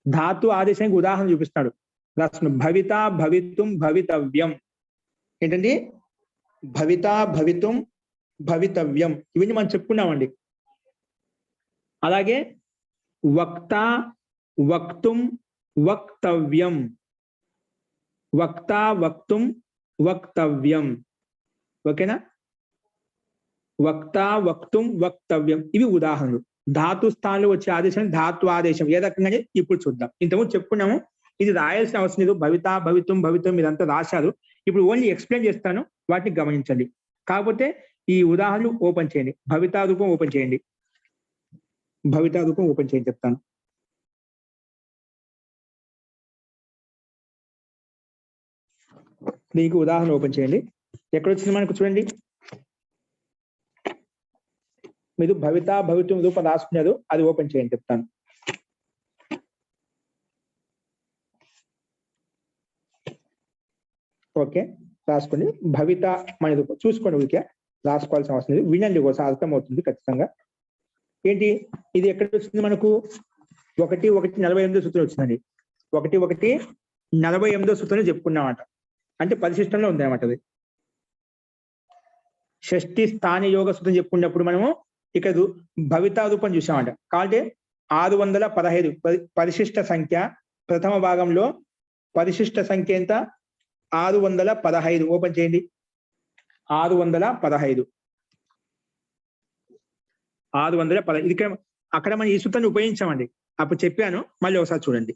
ధాతు ఆదేశానికి ఉదాహరణ చూపిస్తాడు. రాసుకోండి. భవిత భవితుం భవితవ్యం ఏంటండి? భవిత భవితుం భవితవ్యం ఇవన్నీ మనం చెప్పుకున్నామండి. అలాగే వక్త వక్తుం వక్తవ్యం, వక్త వక్తుం వక్తవ్యం. ఓకేనా? వక్త వక్తుం వక్తవ్యం ఇవి ఉదాహరణలు. ధాతు స్థానంలో వచ్చే ఆదేశం ధాతు ఆదేశం ఏ రకంగానే ఇప్పుడు చూద్దాం. ఇంతకుముందు చెప్పుకున్నాము, ఇది రాయాల్సిన అవసరం లేదు. భవిత భవితుం భవితం ఇదంతా రాశారు. ఇప్పుడు ఓన్లీ ఎక్స్ప్లెయిన్ చేస్తాను, వాటిని గమనించండి. కాకపోతే ఈ ఉదాహరణలు ఓపెన్ చేయండి. భవితా రూపం ఓపెన్ చేయండి. భవితా రూపం ఓపెన్ చేయండి చెప్తాను. దీనికి ఉదాహరణ ఓపెన్ చేయండి. ఎక్కడ వచ్చింది మనకు చూడండి. మీరు భవిత భవితుం రూపం రాసుకున్నారు, అది ఓపెన్ చేయండి చెప్తాను. ఓకే రాసుకోండి. భవిత మన రూపం చూసుకోండి. ఊరికే రాసుకోవాల్సిన అవసరం లేదు, వినండి, ఒకసారి అర్థమవుతుంది ఖచ్చితంగా. ఏంటి ఇది ఎక్కడ వచ్చింది మనకు? 1:1:48 సూత్రం వచ్చిందండి. 1:1:48 సూత్రం చెప్పుకున్నామాట. అంటే పరిశిష్టంలో ఉంది అనమాట. అది షష్ఠి స్థాని యోగ సూత్రం చెప్పుకున్నప్పుడు మనము ఇక్కడ భవితా రూపం చూసామంట. కాబట్టి 615 పరిశిష్ట సంఖ్య. ప్రథమ భాగంలో పరిశిష్ట సంఖ్య ఎంత? 615 ఓపెన్ చేయండి. 615 ఇది అక్కడ మనం ఈ సూత్రాన్ని ఉపయోగించామండి. అప్పుడు చెప్పాను, మళ్ళీ ఒకసారి చూడండి,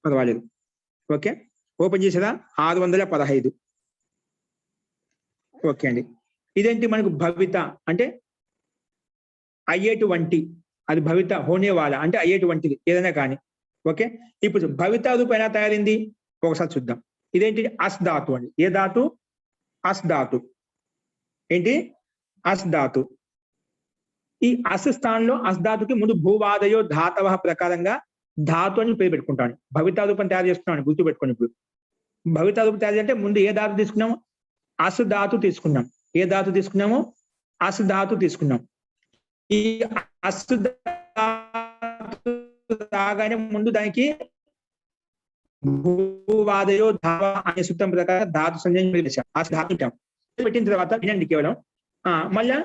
పర్వాలేదు. ఓకే ఓపెన్ చేసేదా? 615. ఓకే అండి. ఇదేంటి మనకు? భవిత అంటే అయ్యేటువంటి, అది భవిత హోనే వాళ్ళ అంటే అయ్యేటువంటిది ఏదైనా కానీ. ఓకే ఇప్పుడు భవిత రూపం ఎలా తయారైంది ఒకసారి చూద్దాం. ఇదేంటి? అస్ ధాతు అండి. ఏ ధాతు? అస్ ధాతు. ఏంటి? అస్ ధాతు. ఈ అస్ స్థానంలో అస్ ధాతుకి ముందు భూవాదయో ధాతవ ప్రకారంగా ధాతు అని పేరు పెట్టుకుంటాను. భవితా రూపం తయారు చేస్తున్నాను, గుర్తు పెట్టుకోండి. ఇప్పుడు భవితా రూపం తయారు అంటే ముందు ఏ ధాతు తీసుకున్నాము? అస్ ధాతు తీసుకున్నాం. ఏ ధాతు తీసుకున్నాము? అస్ ధాతు తీసుకున్నాం. ఈ అస్ ధాతు రాగానే ముందు దానికి భూవాదయో ధావ అనే సూత్రం ప్రకారం ధాతు సంజయం పెట్టిన తర్వాత వినండి కేవలం. మళ్ళా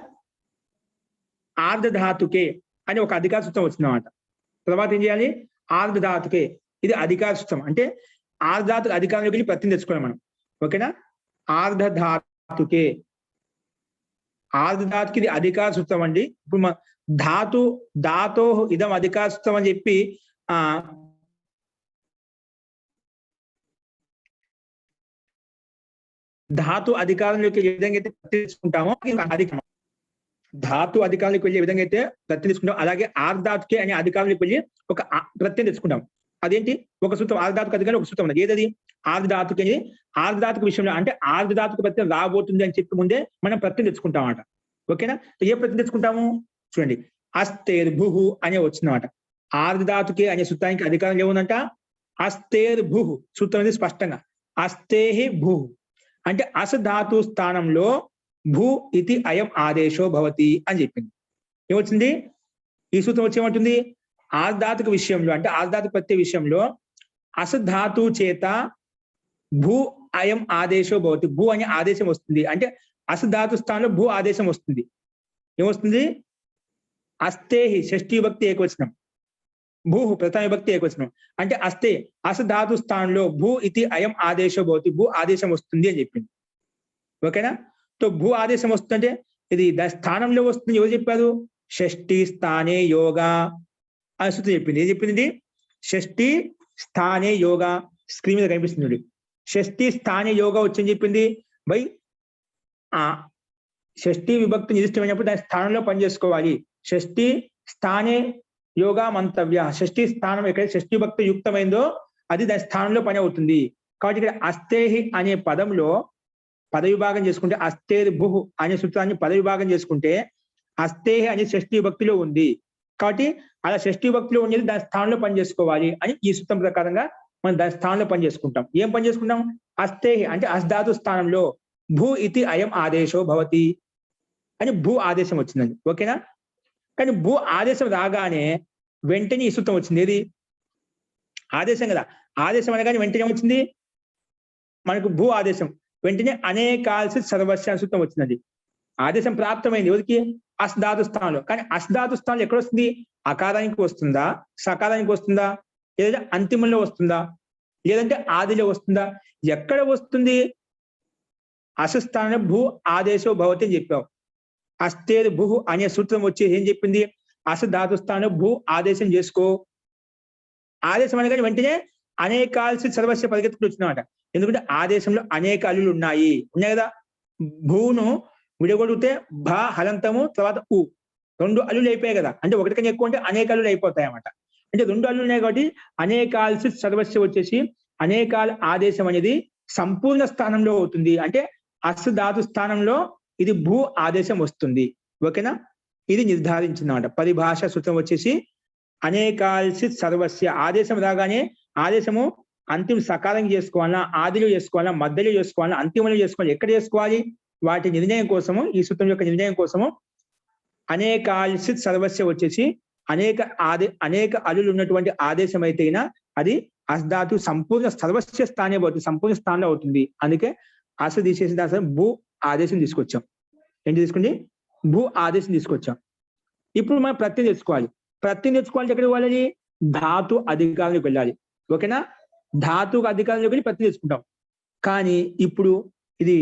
ఆర్ధ ధాతుకే అని ఒక అధికార సూత్రం వచ్చిందన్నమాట. తర్వాత ఏం చేయాలి? ఆర్ధ ధాతుకే, ఇది అధికార సూత్రం. అంటే ఆర్ధ ధాతు అధికారంలోకి వెళ్ళి ప్రతిని తెచ్చుకోవాలి మనం. ఓకేనా. ఆర్ధధాతుకే, ఆర్ధధాతుకి ఇది అధికార సూత్రం అండి. ఇప్పుడు ధాతో ఇదం అధికార సూత్రం అని చెప్పి ధాతు అధికారంలోకి ఏ విధంగా అయితే తీసుకుంటామో అధికారం, ధాతు అధికారంలోకి వెళ్ళే విధంగా అయితే ప్రత్యయం తీసుకుంటాం, అలాగే ఆర్ధాతుకే అనే అధికారంలోకి వెళ్ళి ఒక ప్రత్యయం తెచ్చుకుంటాం. అదేంటి, ఒక సూత్రం ఆర్ధాతుకు అధికారం ఒక సూత్రం ఉన్నది. ఏదది? ఆర్ధధాతుకి. ఆర్ధధాతుకు విషయంలో అంటే ఆర్ధధాతుకు ప్రత్యయం రాబోతుంది అని చెప్పి ముందే మనం ప్రత్యయం తెచ్చుకుంటాం అన్నమాట. ఓకేనా. ఏ ప్రత్యయం తెచ్చుకుంటాము చూడండి, అస్తేర్భు అనే వచ్చిందన్నమాట. ఆర్ధధాతుకే అనే సూత్రానికి అధికారం ఏముందంట, అస్తేర్భు సూత్రం అనేది స్పష్టంగా అస్తేహి భూ అంటే అస ధాతు స్థానంలో భూ ఇతి అయం ఆదేశో భవతి అని చెప్పింది. ఏమొచ్చింది ఈ సూత్రం వచ్చి ఏమంటుంది, ఆర్ధాతుక విషయంలో అంటే ఆర్ధాతుక ప్రత్యయ విషయంలో అస ధాతు చేత భూ అయం ఆదేశో భవతి, భూ అనే ఆదేశం వస్తుంది. అంటే అస ధాతు స్థానంలో భూ ఆదేశం వస్తుంది. ఏమొస్తుంది, అస్తేహి షష్ఠీ విభక్తి ఏకవచనం, భూ ప్రథమ విభక్తి ఏకవచనం. అంటే అస్తే అస ధాతు స్థానంలో భూ ఇతి అయం ఆదేశో భవతి, భూ ఆదేశం వస్తుంది అని చెప్పింది. ఓకేనా. సో భూ ఆదేశం వస్తుందంటే ఇది స్థానంలో వస్తుంది. ఎవరు చెప్పారు, షష్ఠీ స్థానే యోగా అని సూత్రం చెప్పింది. ఏం చెప్పింది, షష్ఠీ స్థానే యోగా. స్క్రీన్ మీద కనిపిస్తుంది, షష్ఠీ స్థానే యోగా వచ్చని చెప్పింది. బై షష్ఠీ విభక్తి నిర్దిష్టమైనప్పుడు దాని స్థానంలో పనిచేసుకోవాలి. షష్ఠీ స్థానే యోగా మంతవ్య, షష్ఠీ స్థానం ఎక్కడైతే షష్ఠీ విభక్తి యుక్తమైందో అది దాని స్థానంలో పని అవుతుంది. కాబట్టి ఇక్కడ అస్తేహి అనే పదంలో పదవిభాగం చేసుకుంటే, అస్తేర్భు అనే సూత్రాన్ని పదవిభాగం చేసుకుంటే అస్తేహి అనే షష్ఠీ విభక్తిలో ఉంది. కాబట్టి అలా షష్ఠీ విభక్తిలో ఉండేది దాని స్థానంలో పని చేసుకోవాలి అని ఈ సూత్రం ప్రకారంగా మనం దాని స్థానంలో పని చేసుకుంటాం. ఏం పని చేసుకుంటాం, అస్తేహి అంటే అస్ధాతు స్థానంలో భూ ఇతి అయం ఆదేశో భవతి అని భూ ఆదేశం వచ్చిందండి. ఓకేనా. కానీ భూ ఆదేశం రాగానే వెంటనే ఈ సూత్రం వచ్చింది. ఏది, ఆదేశం కదా, ఆదేశం అనగానే వెంటనే వచ్చింది మనకు భూ ఆదేశం. వెంటనే అనేకాల్సి సర్వస్య సూత్రం వచ్చిందండి. ఆదేశం ప్రాప్తమైంది ఎవరికి, అస్ధాతు స్థానంలో. కానీ అస్ధాతు స్థానంలో ఎక్కడ వస్తుంది, అకారానికి వస్తుందా, సకారానికి వస్తుందా, లేదా అంతిమంలో వస్తుందా, లేదంటే ఆదిలో వస్తుందా, ఎక్కడ వస్తుంది, అసస్థానంలో భూ ఆదేశో భవతి అని చెప్పావు. అస్తేర్ భూ అనే సూత్రం వచ్చి ఏం చెప్పింది, అస ధాతు స్థానంలో భూ ఆదేశం చేసుకో. ఆదేశం అనగానే వెంటనే అనేకాల్సి సర్వస్య పరిగెత్తుకుని వచ్చినమాట. ఎందుకంటే ఆదేశంలో అనేక అల్లులు ఉన్నాయి కదా. భూను విడగొడితే భ హలంతము తర్వాత ఉ, రెండు అల్లులు అయిపోయాయి కదా. అంటే ఒకటి కన్నా ఎక్కువ అంటే అనేక అల్లులు అయిపోతాయి అన్నమాట. అంటే రెండు అల్లులు ఉన్నాయి కాబట్టి అనేకాల్సి సర్వస్య వచ్చేసి అనేకాల ఆదేశం అనేది సంపూర్ణ స్థానంలో అవుతుంది. అంటే అస్ ధాతు స్థానంలో ఇది భూ ఆదేశం వస్తుంది. ఓకేనా. ఇది నిర్ధారించిందన్నమాట. పరిభాష సూత్రం వచ్చేసి అనేకాల్సి సర్వస్య, ఆదేశం రాగానే ఆదేశము అంతిమ సకాలం చేసుకోవాలా, ఆదిలో చేసుకోవాలా, మధ్యలో చేసుకోవాలా, అంతిమంలో చేసుకోవాలి, ఎక్కడ చేసుకోవాలి, వాటి నిర్ణయం కోసము ఈ సూత్రం యొక్క నిర్ణయం కోసము అనేకాల్సి సర్వస్య వచ్చేసి అనేక అలులు ఉన్నటువంటి ఆదేశం అయితేనా అది అస్ధాతు సంపూర్ణ సర్వస్య స్థానే అవుతుంది, సంపూర్ణ స్థానంలో అవుతుంది. అందుకే అస తీసేసిన దాని భూ ఆదేశం తీసుకొచ్చాం. ఏంటి తీసుకుంది, భూ ఆదేశం తీసుకొచ్చాం. ఇప్పుడు మనం ప్రత్యయం తెచ్చుకోవాలి. ప్రత్యయం తెచ్చుకోవాలంటే ఎక్కడికి వెళ్ళాలి, ధాతు అధికారంలోకి వెళ్ళాలి. ఓకేనా. ధాతుకు అధికారంలోకి వెళ్ళి ప్రత్యయం తెచ్చుకుంటాం. కానీ ఇప్పుడు ఇది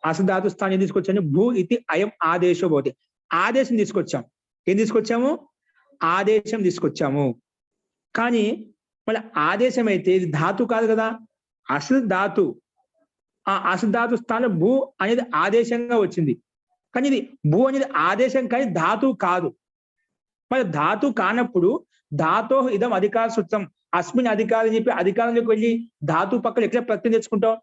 అసధాతు స్థానం తీసుకొచ్చాను, భూ ఇతి అయం ఆదేశో భవతి, ఆదేశం తీసుకొచ్చాం. ఏం తీసుకొచ్చాము, ఆదేశం తీసుకొచ్చాము. కానీ మళ్ళీ ఆదేశం అయితే ఇది ధాతు కాదు కదా, అసధాతు. ఆ అసధాతు స్థానంలో భూ అనేది ఆదేశంగా వచ్చింది. కానీ ఇది భూ అనేది ఆదేశం కానీ ధాతు కాదు. మరి ధాతు కానప్పుడు ధాతో ఇదం అధికార సూత్రం అస్మిన్ అధికారం చెప్పి అధికారంలోకి వెళ్ళి ధాతు పక్కన ఎక్కడ ప్రత్యయం తెచ్చుకుంటాం,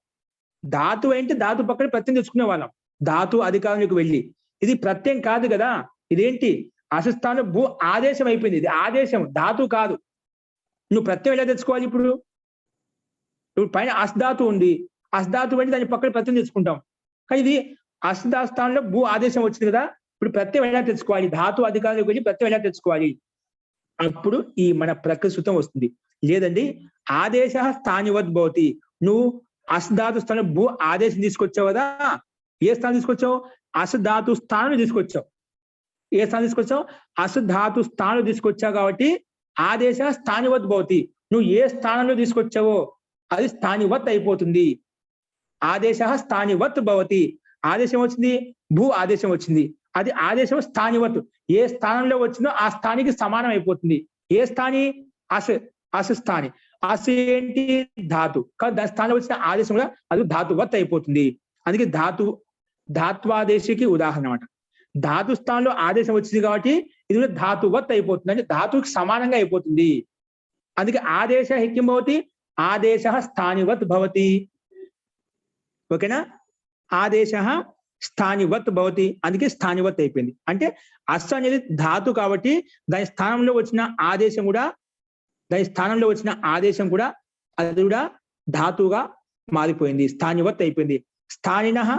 ధాతు అంటే ధాతు పక్కన ప్రత్యయం తెచ్చుకునే వాళ్ళం. ధాతు అధికారంలోకి వెళ్ళి ఇది ప్రత్యయం కాదు కదా, ఇదేంటి అసస్థానంలో భూ ఆదేశం అయిపోయింది. ఇది ఆదేశం, ధాతు కాదు. నువ్వు ప్రత్యయం ఎలా తెచ్చుకోవాలి, ఇప్పుడు పైన అస్ధాతు ఉంది, అస్ధాతు అంటే దాని పక్కన ప్రత్యయం తెచ్చుకుంటాం. కానీ ఇది అస్ధా స్థానంలో భూ ఆదేశం వచ్చింది కదా, ఇప్పుడు ప్రత్యయం ఎలా తెచ్చుకోవాలి, ధాతు అధికారంలోకి వెళ్ళి ప్రత్యయం ఎలా తెచ్చుకోవాలి, అప్పుడు ఈ మన ప్రకృతి సూత్రం వస్తుంది. లేదండి ఆదేశ స్థానివద్ భవతి, నువ్వు అస్ధాతు స్థానం భూ ఆదేశం తీసుకొచ్చావు కదా, ఏ స్థానం తీసుకొచ్చావు, అసధాతు స్థానం తీసుకొచ్చావు. ఏ స్థానం తీసుకొచ్చావు, అసధాతు స్థానం తీసుకొచ్చావు కాబట్టి ఆదేశ స్థానివద్ భవతి, నువ్వు ఏ స్థానంలో తీసుకొచ్చావో అది స్థానివత్ అయిపోతుంది. ఆదేశ స్థానివత్ భవతి. ఆదేశం వచ్చింది, భూ ఆదేశం వచ్చింది, అది ఆదేశం స్థానివత్, ఏ స్థానంలో వచ్చిందో ఆ స్థానికి సమానం అయిపోతుంది. ఏ స్థాని? అస్ స్థాని. అస్ ఏంటి? ధాతు. కాబట్టి దాని స్థానంలో వచ్చిన ఆదేశం కూడా అది ధాతువత్ అయిపోతుంది. అందుకే ధాత్వాదేశికి ఉదాహరణ అన్నమాట. ధాతు స్థానంలో ఆదేశం వచ్చింది కాబట్టి ఇది కూడా ధాతువత్ అయిపోతుంది, అంటే ధాతువుకి సమానంగా అయిపోతుంది. అందుకే ఆదేశ కిం భవతి? ఆదేశ స్థానివత్ భవతి. ఓకేనా? ఆదేశ స్థానివత్ భవతి, అందుకే స్థానివత్ అయిపోయింది. అంటే అస్ అనేది ధాతు కాబట్టి దాని స్థానంలో వచ్చిన ఆదేశం కూడా అది కూడా ధాతువుగా మారిపోయింది, స్థానివత్ అయిపోయింది. స్థానినః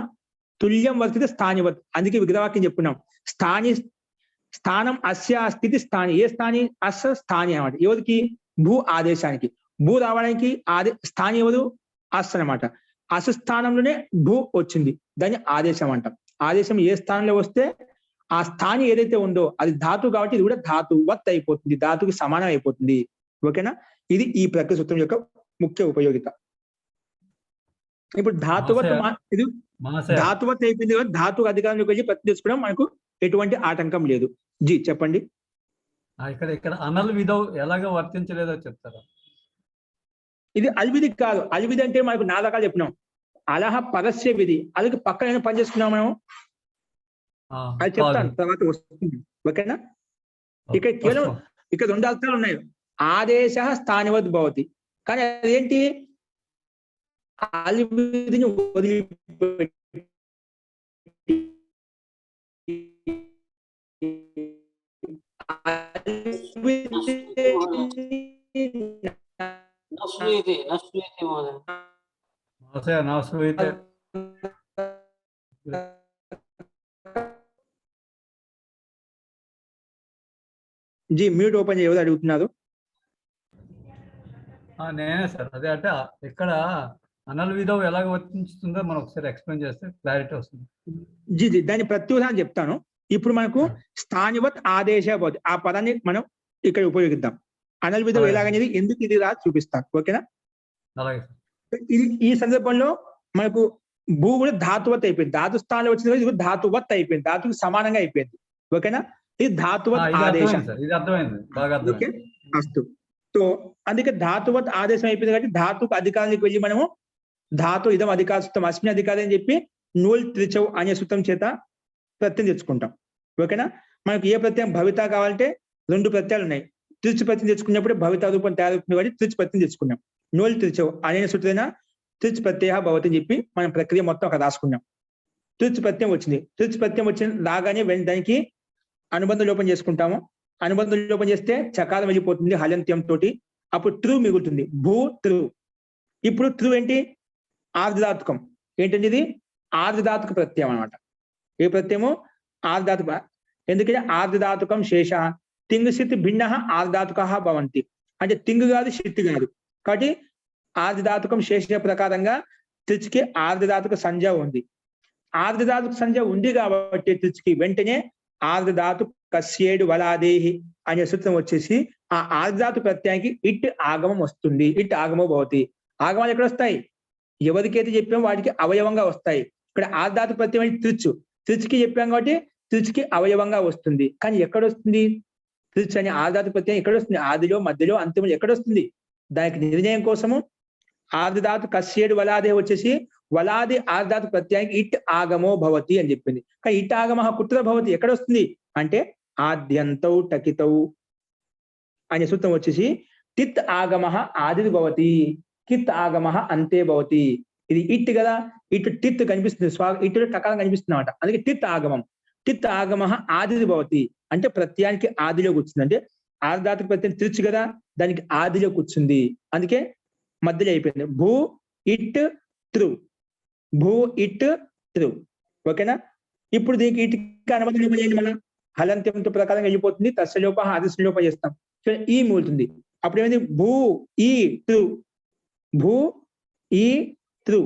తుల్యం వర్తితే స్థానివత్. అందుకే విగ్రహవాక్యం చెప్పుకున్నాం. స్థానం అస్య స్థితి స్థాని. ఏ స్థాని? అస్ స్థాని అన్నమాట. ఎవరికి? భూ ఆదేశానికి. భూ రావడానికి స్థాని ఎవరు? అస్ అన్నమాట. అస్ స్థానంలోనే భూ వచ్చింది, దాన్ని ఆదేశం అంటాం. ఆదేశం ఏ స్థానంలో వస్తే ఆ స్థాని ఏదైతే ఉందో అది ధాతు కాబట్టి ఇది కూడా ధాతువత్ అయిపోతుంది, ధాతుకి సమానం అయిపోతుంది. ఓకేనా? ఇది ఈ ప్రకృతి సూత్రం యొక్క ముఖ్య ఉపయోగిత. ఇప్పుడు ధాతువత్ ఇది ధాతువత్ అయిపోయింది కదా, ధాతు అధికారంలోకి వచ్చి ప్రతి తీసుకోవడం మనకు ఎటువంటి ఆటంకం లేదు. జీ చెప్పండి. ఇక్కడ అనల్ విధౌ ఎలాగ వర్తించలేదో చెప్తారా? ఇది అల్విధి కాదు. అల్విధి అంటే మనకు 4 రకాలు చెప్పినాం. అలహ పరస్య విధి, అలాగే పక్కన పని చేసుకున్నాం మనం, అది చెప్తాను తర్వాత వస్తుంది. ఓకేనా? ఇక్కడ కేవలం ఇక్కడ 2 అర్థాలు ఉన్నాయి. ఆదేశ స్థానివత్ భవతి, కానీ అదేంటి? అల్విధిని వదిలిపెట్టి జీ మ్యూట్ ఓపెన్ చేయవద్దు అడుగుతున్నారు. నేనే సార్. అదే అంటే ఇక్కడ అనల్ విధం ఎలాగ వర్తించుతుందో మనం ఒకసారి ఎక్స్ప్లెయిన్ చేస్తే క్లారిటీ వస్తుంది. జీ దాని ప్రత్యుదాహరణ చెప్తాను. ఇప్పుడు మనకు స్థానివత్ ఆదేశ భవతి ఆ పదాన్ని మనం ఇక్కడ ఉపయోగిద్దాం. అనల్ విధం ఎలాగనేది ఎందుకు ఇది రా చూపిస్తాను. ఓకేనా? అలాగే. ఈ సందర్భంలో మనకు భూ కూడా ధాతువత్ అయిపోయింది, ధాతు స్థానంలో వచ్చింది, ఇది ధాతువత్ అయిపోయింది, ధాతుకు సమానంగా అయిపోయింది. ఓకేనా? ఇది ధాతువత్ ఆదేశం. ఇది అర్థమైంది, బాగా అర్థమైంది. అస్తు. సో అందుకే ధాతువత్ ఆదేశం అయిపోయింది కాబట్టి ధాతుకు అధికారానికి వెళ్ళి మనము ధాతు ఇదం అధికార సూత్రం అస్మిన్ అధికారం అని చెప్పి నూల్ త్రిచౌ అనే సూత్రం చేత ప్రత్యయం తెచ్చుకుంటాం. ఓకేనా? మనకు ఏ ప్రత్యయం భవిత కావాలంటే 2 ప్రత్యయాలు ఉన్నాయి. త్రిచ్ ప్రత్యయం తెచ్చుకున్నప్పుడు భవిత రూపం తయారవుతుంది కాబట్టి త్రిచ్ ప్రత్యయం తెచ్చుకున్నాం. నూల్ త్రిచౌ అనే సూత్రైన త్రిచ్ ప్రత్యయ భవతి అని చెప్పి మనం ప్రక్రియ మొత్తం అక్కడ రాసుకున్నాం. త్రిచ్ ప్రత్యయం వచ్చింది. త్రిచ్ ప్రత్యయం వచ్చిన రాగానే దానికి అనుబంధ లోపం చేసుకుంటాము. అనుబంధ లోపం చేస్తే చకారం వెళ్ళిపోతుంది హలంత్యం తోటి, అప్పుడు త్రు మిగులుతుంది. భూ త్రు. ఇప్పుడు త్రు ఏంటి? ఆర్ధధాతుకం. ఏంటంటే ఇది ఆర్ధధాతుక ప్రత్యయం అన్నమాట. ఏ ప్రత్యయము? ఆర్ధధాతుక. ఎందుకంటే ఆర్ధధాతుకం శేష తింగ్ సిత్ భిన్న ఆర్ధధాతుక భవంతి. అంటే తింగ్ కాదు, షిత్ కాదు, కాబట్టి ఆర్ధధాతుకం శేష ప్రకారంగా త్రిచ్కి ఆర్ధధాతుక సంజ్ఞ ఉంది. ఆర్ధధాతుక సంజ్ఞ ఉంది కాబట్టి త్రిచ్కి వెంటనే ఆర్ధధాతు కస్యేడు వలాదేహి అనే సూత్రం వచ్చేసి ఆ ఆర్ధధాతు ప్రత్యయానికి ఇట్ ఆగమం వస్తుంది. ఇట్ ఆగమో భవతి. ఆగమాలు ఎక్కడ వస్తాయి? ఎవరికైతే చెప్పామో వాటికి అవయవంగా వస్తాయి. ఇక్కడ ఆర్ధధాతు ప్రత్యయం త్రిచ్, త్రిచ్కి చెప్పాం కాబట్టి త్రిచ్కి అవయవంగా వస్తుంది. కానీ ఎక్కడ వస్తుంది? త్రిచ్ అనే ఆర్ధధాతు ప్రత్యయం ఎక్కడ వస్తుంది? ఆదిలో, మధ్యలో, అంతిమలో ఎక్కడ వస్తుంది? దానికి నిర్ణయం కోసము ఆర్ధధాతు కస్యేడు వలాదేహి వచ్చేసి వలాది ఆర్ధధాతు ప్రత్యయానికి ఇట్ ఆగమో భవతి అని చెప్పింది. కానీ ఇట్ ఆగమ కుత్ర భవతి ఎక్కడ వస్తుంది అంటే ఆద్యంతౌ టకితౌ అనే సూత్రం వచ్చేసి టిత్ ఆగమ ఆది భవతి, కిత్ ఆగమ అంతే భవతి. ఇది ఇట్ కదా, ఇటు టిత్ కనిపిస్తుంది, ఇటు టకారం కనిపిస్తుంది అన్నమాట. అందుకే టిత్ ఆగమం. టిత్ ఆగమ ఆది భవతి అంటే ప్రత్యయానికి ఆదిలో కూర్చుంది. అంటే ఆర్ధధాతు ప్రత్యయం త్రిచ్ కదా, దానికి ఆదిలో కూర్చుంది, అందుకే మధ్యలో అయిపోయింది. భూ ఇట్ త్రు, భూ ఇట్ త్రు. ఓకేనా? ఇప్పుడు దీనికి ఇటుకి అనుబంధం లోపం చేయండి. మనం హలంత్యంతో ప్రకారం వెళ్ళిపోతుంది. తస్యలోప ఆదిశలోప చేస్తాం, ఈ మూలుతుంది. అప్పుడు ఏమైంది? భూ ఈ త్రు, భూ ఈ త్రు,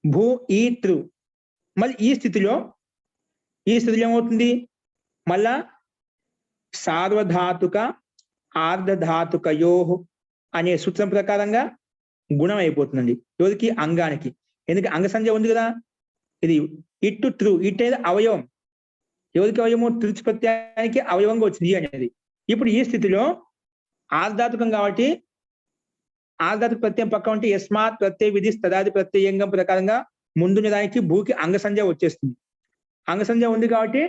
భూ ఈ త్రు. మళ్ళీ ఈ స్థితిలో ఏమవుతుంది? మళ్ళా సార్వధాతుక ఆర్ధధాతుకయో అనే సూత్రం ప్రకారంగా గుణం అయిపోతుందండి. ఎవరికి? అంగానికి. ఎందుకంటే అంగ సంజ్ఞ ఉంది కదా, ఇది ఇట్టు త్రు, ఇట్ అనేది అవయవం. ఎవరికి అవయవము? తృచ్ ప్రత్యయానికి అవయవంగా వచ్చింది ఈ అనేది. ఇప్పుడు ఈ స్థితిలో ఆర్ధాతుకం కాబట్టి ఆర్ధాతుక ప్రత్యయం పక్క ఉంటే యస్మాత్ ప్రత్యయ విధి తదాది ప్రత్యయంగం ప్రకారంగా ముందున్న దానికి భూకి అంగ సంజ్ఞ వచ్చేస్తుంది. అంగ సంజ్ఞ ఉంది కాబట్టి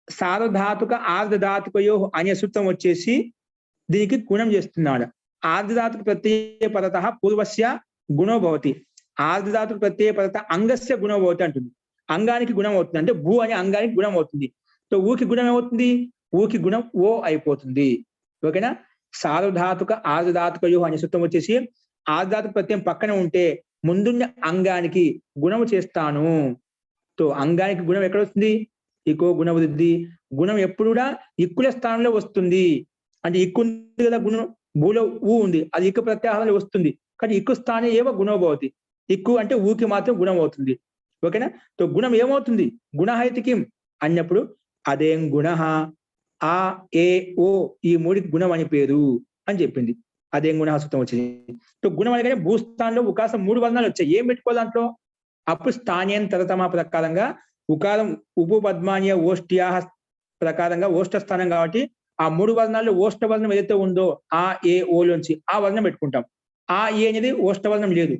సార్వధాతుక ఆర్ధధాతుకయో అనే సూత్రం వచ్చేసి దీనికి గుణం చేస్తున్నాడు. ఆర్ధధాతుక ప్రత్యయ పరత పూర్వస్య గుణో భవతి, ఆర్ధధాతుక ప్రత్యయ పరత అంగస్య గుణో భవతి అంటుంది. అంగానికి గుణం అవుతుంది, అంటే భూ అనే అంగానికి గుణం అవుతుంది. సో ఊకి గుణం ఏమవుతుంది? ఊకి గుణం ఓ అయిపోతుంది. ఓకేనా? సార్వధాతుక ఆర్ధధాతుకయో అనే సూత్రం వచ్చేసి ఆర్ధధాతుక ప్రత్యయం పక్కన ఉంటే ముందున్న అంగానికి గుణము చేస్తాను. సో అంగానికి గుణం ఎక్కడ వస్తుంది? ఇకో గుణ వృద్ధి. గుణం ఎప్పుడు కూడా ఇక్కుల స్థానంలో వస్తుంది. అంటే ఇక్కు ఉంది కదా, గుణం భూలో ఊ ఉంది, అది ఇక్కు ప్రత్యాహారంలో వస్తుంది. కానీ ఇక్కు స్థానే ఏవో గుణం భవతి. ఇక్కు అంటే ఊకి మాత్రం గుణం అవుతుంది. ఓకేనా? సో గుణం ఏమవుతుంది? గుణహైతికిం అన్నప్పుడు అదేం గుణ, ఆ ఏ ఓ ఈ మూడికి గుణం అని పేరు అని చెప్పింది. అదేం గుణ సూత్రం వచ్చింది. సో గుణం అనగానే భూస్థానంలో ఉకాసం 3 వర్ణాలు వచ్చాయి. ఏం పెట్టుకోవాలి దాంట్లో? అప్పుడు స్థానేంతరతమ ప్రకారంగా ఉకారం ఉపపద్మానీయ ఓష్ట్యా ప్రకారంగా ఓష్ట స్థానం కాబట్టి ఆ 3 వర్ణాల్లో ఓష్ట వర్ణం ఏదైతే ఉందో ఆ ఏ ఓలోంచి ఆ వర్ణం పెట్టుకుంటాం. ఆ ఏ అనేది ఓష్ట వర్ణం లేదు,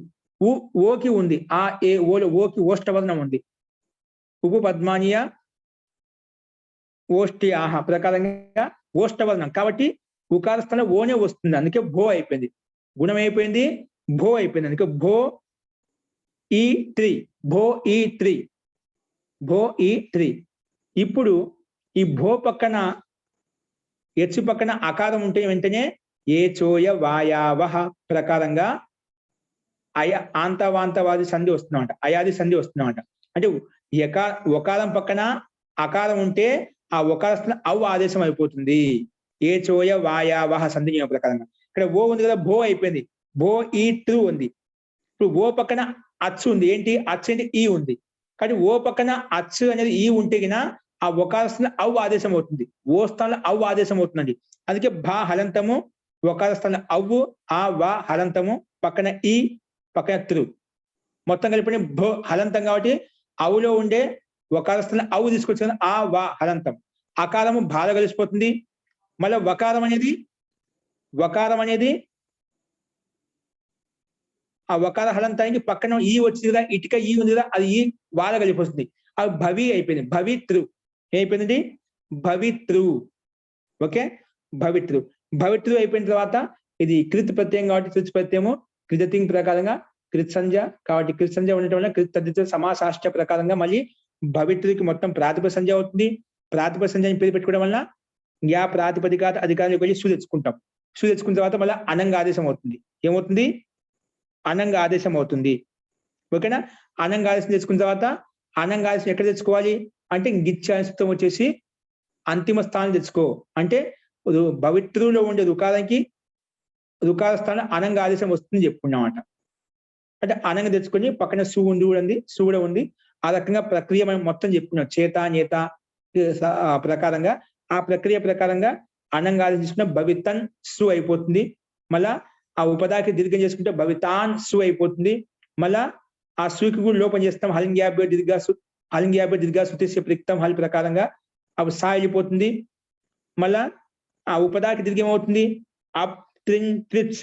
ఓకి ఉంది. ఆ ఏ ఓలో ఓకి ఓష్ట వర్ణం ఉంది. ఉపపద్మానీయ ఓష్ట్యాహ ప్రకారంగా ఓష్ట వర్ణం కాబట్టి ఉకార స్థానం ఓనే వస్తుంది. అందుకే భో అయిపోయింది. గుణం అయిపోయింది, భో అయిపోయింది. అందుకే భో ఈ 3, భో ఈ 3, భో ఈ 3. ఇప్పుడు ఈ భో పక్కన ఎచ్చు పక్కన అకారం ఉంటే వెంటనే ఏ చోయ వాయావహ ప్రకారంగా ఆంతవాంతవాది సంధి వస్తుందన్నమాట, అయాది సంధి వస్తుందన్నమాట. అంటే ఒకారం పక్కన అకారం ఉంటే ఆ ఒకార అవ్ ఆదేశం అయిపోతుంది. ఏ చోయ వాయావహ సంధి నియమ ప్రకారంగా. ఇక్కడ ఓ ఉంది కదా, భో అయిపోయింది. భో ఈ 2 ఉంది. ఇప్పుడు ఓ పక్కన అచ్చు ఉంది. ఏంటి అచ్చు అంటే ఈ ఉంది. కానీ ఓ పక్కన అచ్చు అనేది ఈ ఉంటే గిన ఆ ఒకార స్థానంలో అవ్ ఆదేశం అవుతుంది, ఓ స్థానంలో అవ్ ఆదేశం అవుతుందండి. అందుకే భా హలంతము, ఒకార స్థానంలో అవ్వు, ఆ వా హలంతము, పక్కన ఈ, పక్కన త్రు, మొత్తం కలిపి భో హలంతం కాబట్టి అవులో ఉండే ఒకార స్థానంలో అవు తీసుకొచ్చిన ఆ వా హలంతం. అకారము బాధ కలిసిపోతుంది. మళ్ళీ వకారం అనేది ఆ వకార హలంతానికి పక్కన ఈ వచ్చింది కదా, ఇటుక ఈ ఉంది కదా, అది ఈ వాల కలిపిస్తుంది. అది భవి అయిపోయింది. భవితృ ఏమైపోయింది? భవితృ. ఓకే, భవితృ. భవితృ అయిపోయిన తర్వాత ఇది కృత్ ప్రత్యయం కాబట్టి కృత్ ప్రత్యయము కృతింగ్ ప్రకారంగా కృత్ సంజ్ఞ కాబట్టి కృత్ సంజ్ఞ ఉండటం వల్ల కృత్ తద్దిత సమాసాష్ట ప్రకారంగా మళ్ళీ భవితృకి మొత్తం ప్రాతిపద సంజ్ఞ అవుతుంది. ప్రాతిపద సంజ్ఞని పేరు పెట్టుకోవడం వల్ల యా ప్రాతిపదిక అధికారానికి వెళ్ళి సు తెచ్చుకుంటాం. సు తెచ్చుకున్న తర్వాత మళ్ళీ అనంగ ఆదేశం అవుతుంది. ఏమవుతుంది? అనంగ ఆదేశం అవుతుంది. ఓకేనా? అనంగ ఆదేశం తెచ్చుకున్న తర్వాత అనంగ ఆదేశం ఎక్కడ తెచ్చుకోవాలి అంటే గిచ్చాంశం వచ్చేసి అంతిమ స్థానం తెచ్చుకో. అంటే భవితృలో ఉండే రుకారానికి రుకార స్థానం అనంగ ఆదేశం వస్తుందని చెప్పుకున్నామాట. అంటే అనంగ తెచ్చుకొని పక్కన సు ఉంది, సు కూడా ఉంది. ఆ రకంగా ప్రక్రియ మనం మొత్తం చెప్పుకున్నాం. చేత నేత ప్రకారంగా ఆ ప్రక్రియ ప్రకారంగా అనంగ ఆదేశం తీసుకున్న భవితన్ సు అయిపోతుంది. మళ్ళా ఆ ఉపదాకి దీర్ఘం చేసుకుంటే భవితాన్ సు అయిపోతుంది. మళ్ళా ఆ సుకి కూడా లోపం చేస్తాం. హలింగ్యాభ్య దీర్ఘ సుతిస్య ప్రిక్తం హల్ ప్రకారంగా అవి సా వెళ్ళిపోతుంది. మళ్ళా ఆ ఉపదాకి దీర్ఘం అవుతుంది. అప్ త్రిన్ త్రిచ్